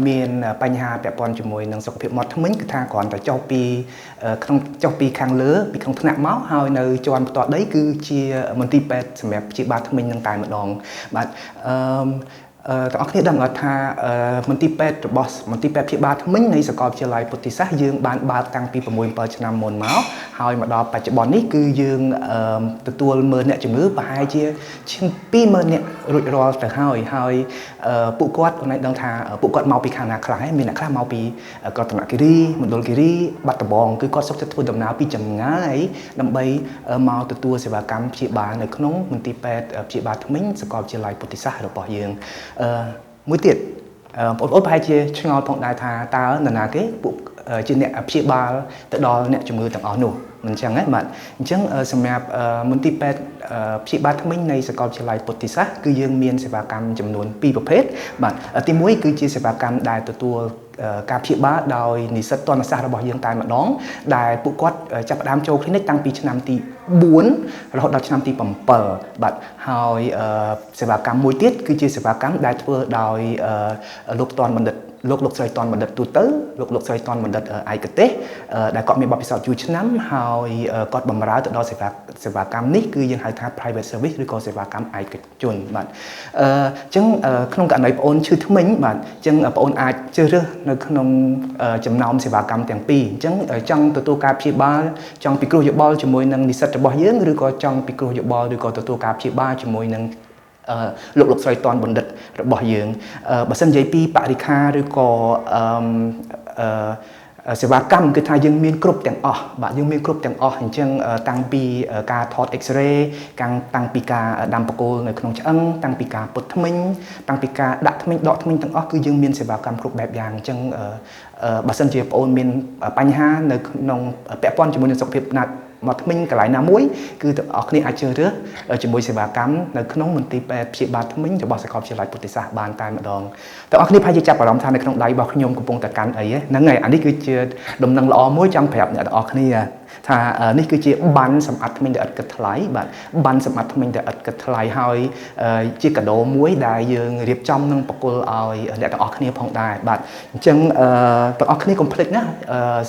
មានបញ្ហាពាក់ព័ន្ធជាមួយនឹងសុខភាពមាត់ធ្មេញគឺថាគ្រាន់តែចុះពីខាងលើពីក្នុងថ្នាក់មកហើយនៅជាន់ផ្ទាល់ដីគឺជាមន្ទីរពេទ្យសម្រាប់ព្យាបាលធ្មេញហ្នឹងតែម្ដងបាទទាំងអស់គ្នាដឹងថាមន្ទីរពេទ្យរបស់មន្ទីរពេទ្យព្យាបាលធ្មេញនៃសាកលវិទ្យាល័យពុទ្ធិសាសន៍យើងបានបើកតាំងពី 6-7 ឆ្នាំមុនមកហើយមកដល់បច្ចុប្បន្ននេះគឺយើងទទួលមើលអ្នកជំងឺប្រហែលជាជាង 20000 នាក់រួចរាល់ទៅហើយពួកគាត់ដឹងថាពួកគាត់មកពីខាងណាខ្លះមានអ្នកខ្លះមកពីរតនគិរីមណ្ឌលគិរីបាត់ដំបងគឺគាត់សុខចិត្តធ្វើដំណើរពីចម្ងាយដើម្បីមកទទួលសេវាកម្មព្យាបាលនៅក្នុងមន្ទីរពេទ្យព្យាបាលធ្មេញសាកលវិទ្យាល័យពុទ្ធិសាសន៍របស់យើងមួយទៀតបងប្អូនប្រហែលជាឆ្ងល់ផងដែរថាតើនរណាគេពួកជាអ្នកព្យាបាលទៅដល់អ្នកជំងឺទាំងអស់នោះ មិនចឹងហ៎បាទអញ្ចឹងសម្រាប់មន្ទីរពេទ្យព្យាបាលថ្មីនៃសាកលវិទ្យាល័យពុទ្ធិសាស្ត្រគឺយើងមានសេវាកម្មចំនួន2ប្រភេទបាទទី1គឺជាសេវាកម្មដែលទទួលការព្យាបាលដោយនិស្សិតទណ្ឌសាស្ត្ររបស់យើងតែម្ដងដែលពួកគាត់ចាប់ផ្ដើមចូល clinic តាំងពីឆ្នាំទី4រហូតដល់ឆ្នាំទី7បាទហើយសេវាកម្មមួយទៀតគឺជាសេវាកម្មដែលធ្វើដោយលោកស្រីតនបណ្ឌិតទូទៅលោកស្រីតនបណ្ឌិតឯកទេសដែលគាត់មានបទពិសោធន៍យូរឆ្នាំហើយគាត់បម្រើទៅដល់សេវាកម្មនេះគឺយើងហៅថា private service ឬក៏សេវាកម្មឯកជនបាទអញ្ចឹងក្នុងករណីបងអូនឈឺធ្មេញបាទអញ្ចឹងបងអូនអាចជ្រើសរើសនៅក្នុងចំណោមសេវាកម្មទាំងពីរអញ្ចឹងចង់ទទួលការព្យាបាលចង់ពិគ្រោះយោបល់ជាមួយនឹងនិស្សិតរបស់យើងឬក៏ចង់ពិគ្រោះយោបល់ឬក៏ទទួលការព្យាបាលជាមួយនឹងលោកស្រីតនបណ្ឌិតរបស់យើងបើសិននិយាយពីបរិក្ខារឬក៏សេវាកម្មគឺថាយើងមានគ្រប់ទាំងអស់បាទយើងមានគ្រប់ទាំងអស់អញ្ចឹងតាំងពីការថត X-ray តាំងពីការដាំបកគោនៅក្នុងឆ្អឹងតាំងពីការពុតធ្មេញតាំងពីការដាក់ធ្មេញដកធ្មេញទាំងអស់គឺយើងមានសេវាកម្មគ្រប់បែបយ៉ាងអញ្ចឹងបើសិនជាបងអូនមានបញ្ហានៅក្នុងពាក់ព័ន្ធជាមួយនឹងសុខភាពមកធ្មេញកន្លែងណាមួយគឺទាំងអស់គ្នាអាចជ្រើសរើសជាមួយសេវាកម្មនៅក្នុងមន្ទីរពេទ្យព្យាបាលធ្មេញរបស់សាកលវិទ្យាល័យពុទ្ធិសាស្ត្របានតែម្ដងទាំងអស់គ្នាប្រហែលជាចាប់អារម្មណ៍ថានៅក្នុងដៃរបស់ខ្ញុំកំពុងតែកាន់អីហ្នឹងហើយអានេះគឺជាដំណឹងល្អមួយចង់ប្រាប់អ្នកទាំងអស់គ្នាថានេះគឺជាបានសម្អាតធ្មេញដែលឥតគិតថ្លៃបាទបានសម្អាតធ្មេញដែលឥតគិតថ្លៃហើយជាកាដូមួយដែលយើងរៀបចំនឹងបកគលឲ្យអ្នកទាំងអស់គ្នាផងដែរបាទអញ្ចឹងទាំងអស់គ្នាកុំភ្លេចណា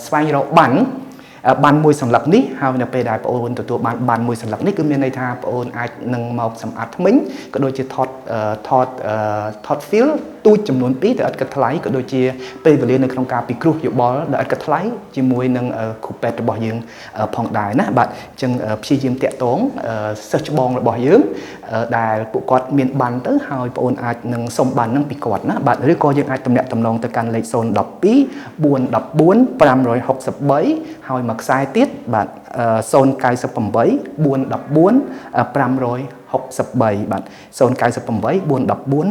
ស្វែងរកបានមួយសន្លឹកនេះហើយនៅពេលដែលបងអូនទទួលបានមួយសន្លឹកនេះគឺមានន័យថាបងអូនអាចនឹងមកសម្អាតធ្មេញក៏ដូចជាថត feel ទូចចំនួន2ដែលឥតគិតថ្លៃក៏ដូចជាពេលវេលានៅក្នុងការពិគ្រោះយោបល់ដែលឥតគិតថ្លៃជាមួយនឹងគ្រូពេទ្យរបស់យើងផងដែរណាបាទអញ្ចឹងព្យាយាមតាក់ទងសិស្សច្បងរបស់យើងដែលពួកគាត់មានបានទៅហើយបងអូនអាចនឹងសុំបាននឹងពីគាត់ណាបាទឬក៏យើងអាចទំនាក់ទំនងទៅកាន់លេខ012 414 563ហើយមួយខ្សែទៀតបាទ098 414 563បាទ098 414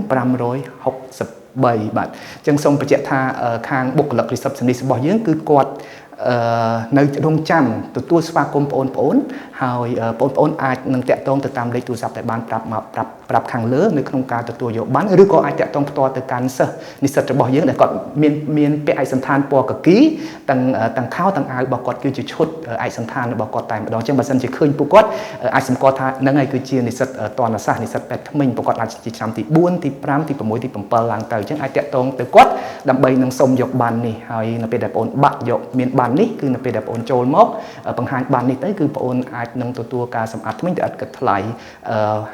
563បាទអញ្ចឹងសូមបញ្ជាក់ថាខាងបុគ្គលិក receptionist របស់យើងគឺគាត់នៅរងចាំទទួលស្វាគមន៍បងប្អូនហើយបងប្អូនអាចនឹងតាក់ទងទៅតាមលេខទូរស័ព្ទដែលបានប្រាប់ខាងលើនៅក្នុងការទទួលយកបានឬក៏អាចតាក់ទងផ្ទាល់ទៅកាន់សិស្សនិស្សិតរបស់យើងដែលគាត់មានពាក់ឯកសណ្ឋានពណ៌កាគីទាំងខោទាំងអាវរបស់គាត់គឺជាឈុតឯកសណ្ឋានរបស់គាត់តែម្ដងអញ្ចឹងបើសិនជាឃើញពួកគាត់អាចសម្គាល់ថានឹងហើយគឺជានិស្សិតទណ្ឌសាស្ត្រនិស្សិតពេទ្យថ្មីពួកគាត់អាចជាឆ្នាំទី4ទី5ទី6ទី7ឡើងទៅអញ្ចឹងអាចតាក់ទងទៅគាត់ដើម្បីនឹងសុំយកបាននេះហើយនៅពេលដែលបងប្អូនបាក់យកមានបាននេះគឺនៅពេលដែលបងប្អូនចូលមកបង្ហាញបាននេះទៅគឺបងប្អូនអាចនឹងទទួលការសម្អាតធ្មេញដែលឥតគិតថ្លៃ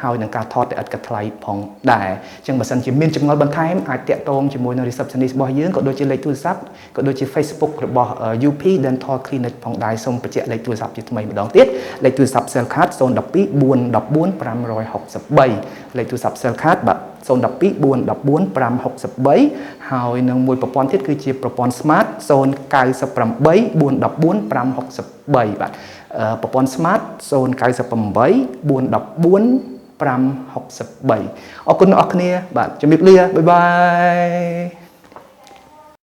ហើយនឹងការថតដែលឥតគិតថ្លៃផងដែរអញ្ចឹងបើសិនជាមានចម្ងល់បន្ថែមអាចតាក់ទងជាមួយនឹង receptionist របស់យើងក៏ដូចជាលេខទូរស័ព្ទក៏ដូចជា Facebook របស់ UP Dental Clinic ផងដែរសូមបញ្ជាក់លេខទូរស័ព្ទជាថ្មីម្ដងទៀតលេខទូរស័ព្ទ cell card 012 414 563លេខទូរស័ព្ទ cell card បាទ012 414 563ហើយនឹងមួយប្រព័ន្ធទៀតគឺជាប្រព័ន្ធ Smart 098 414 563បាទប្រព័ន្ធ Smart 098 414 563អរគុណអ្នកនរគ្នាបាទជំរាបលាបាយបាយ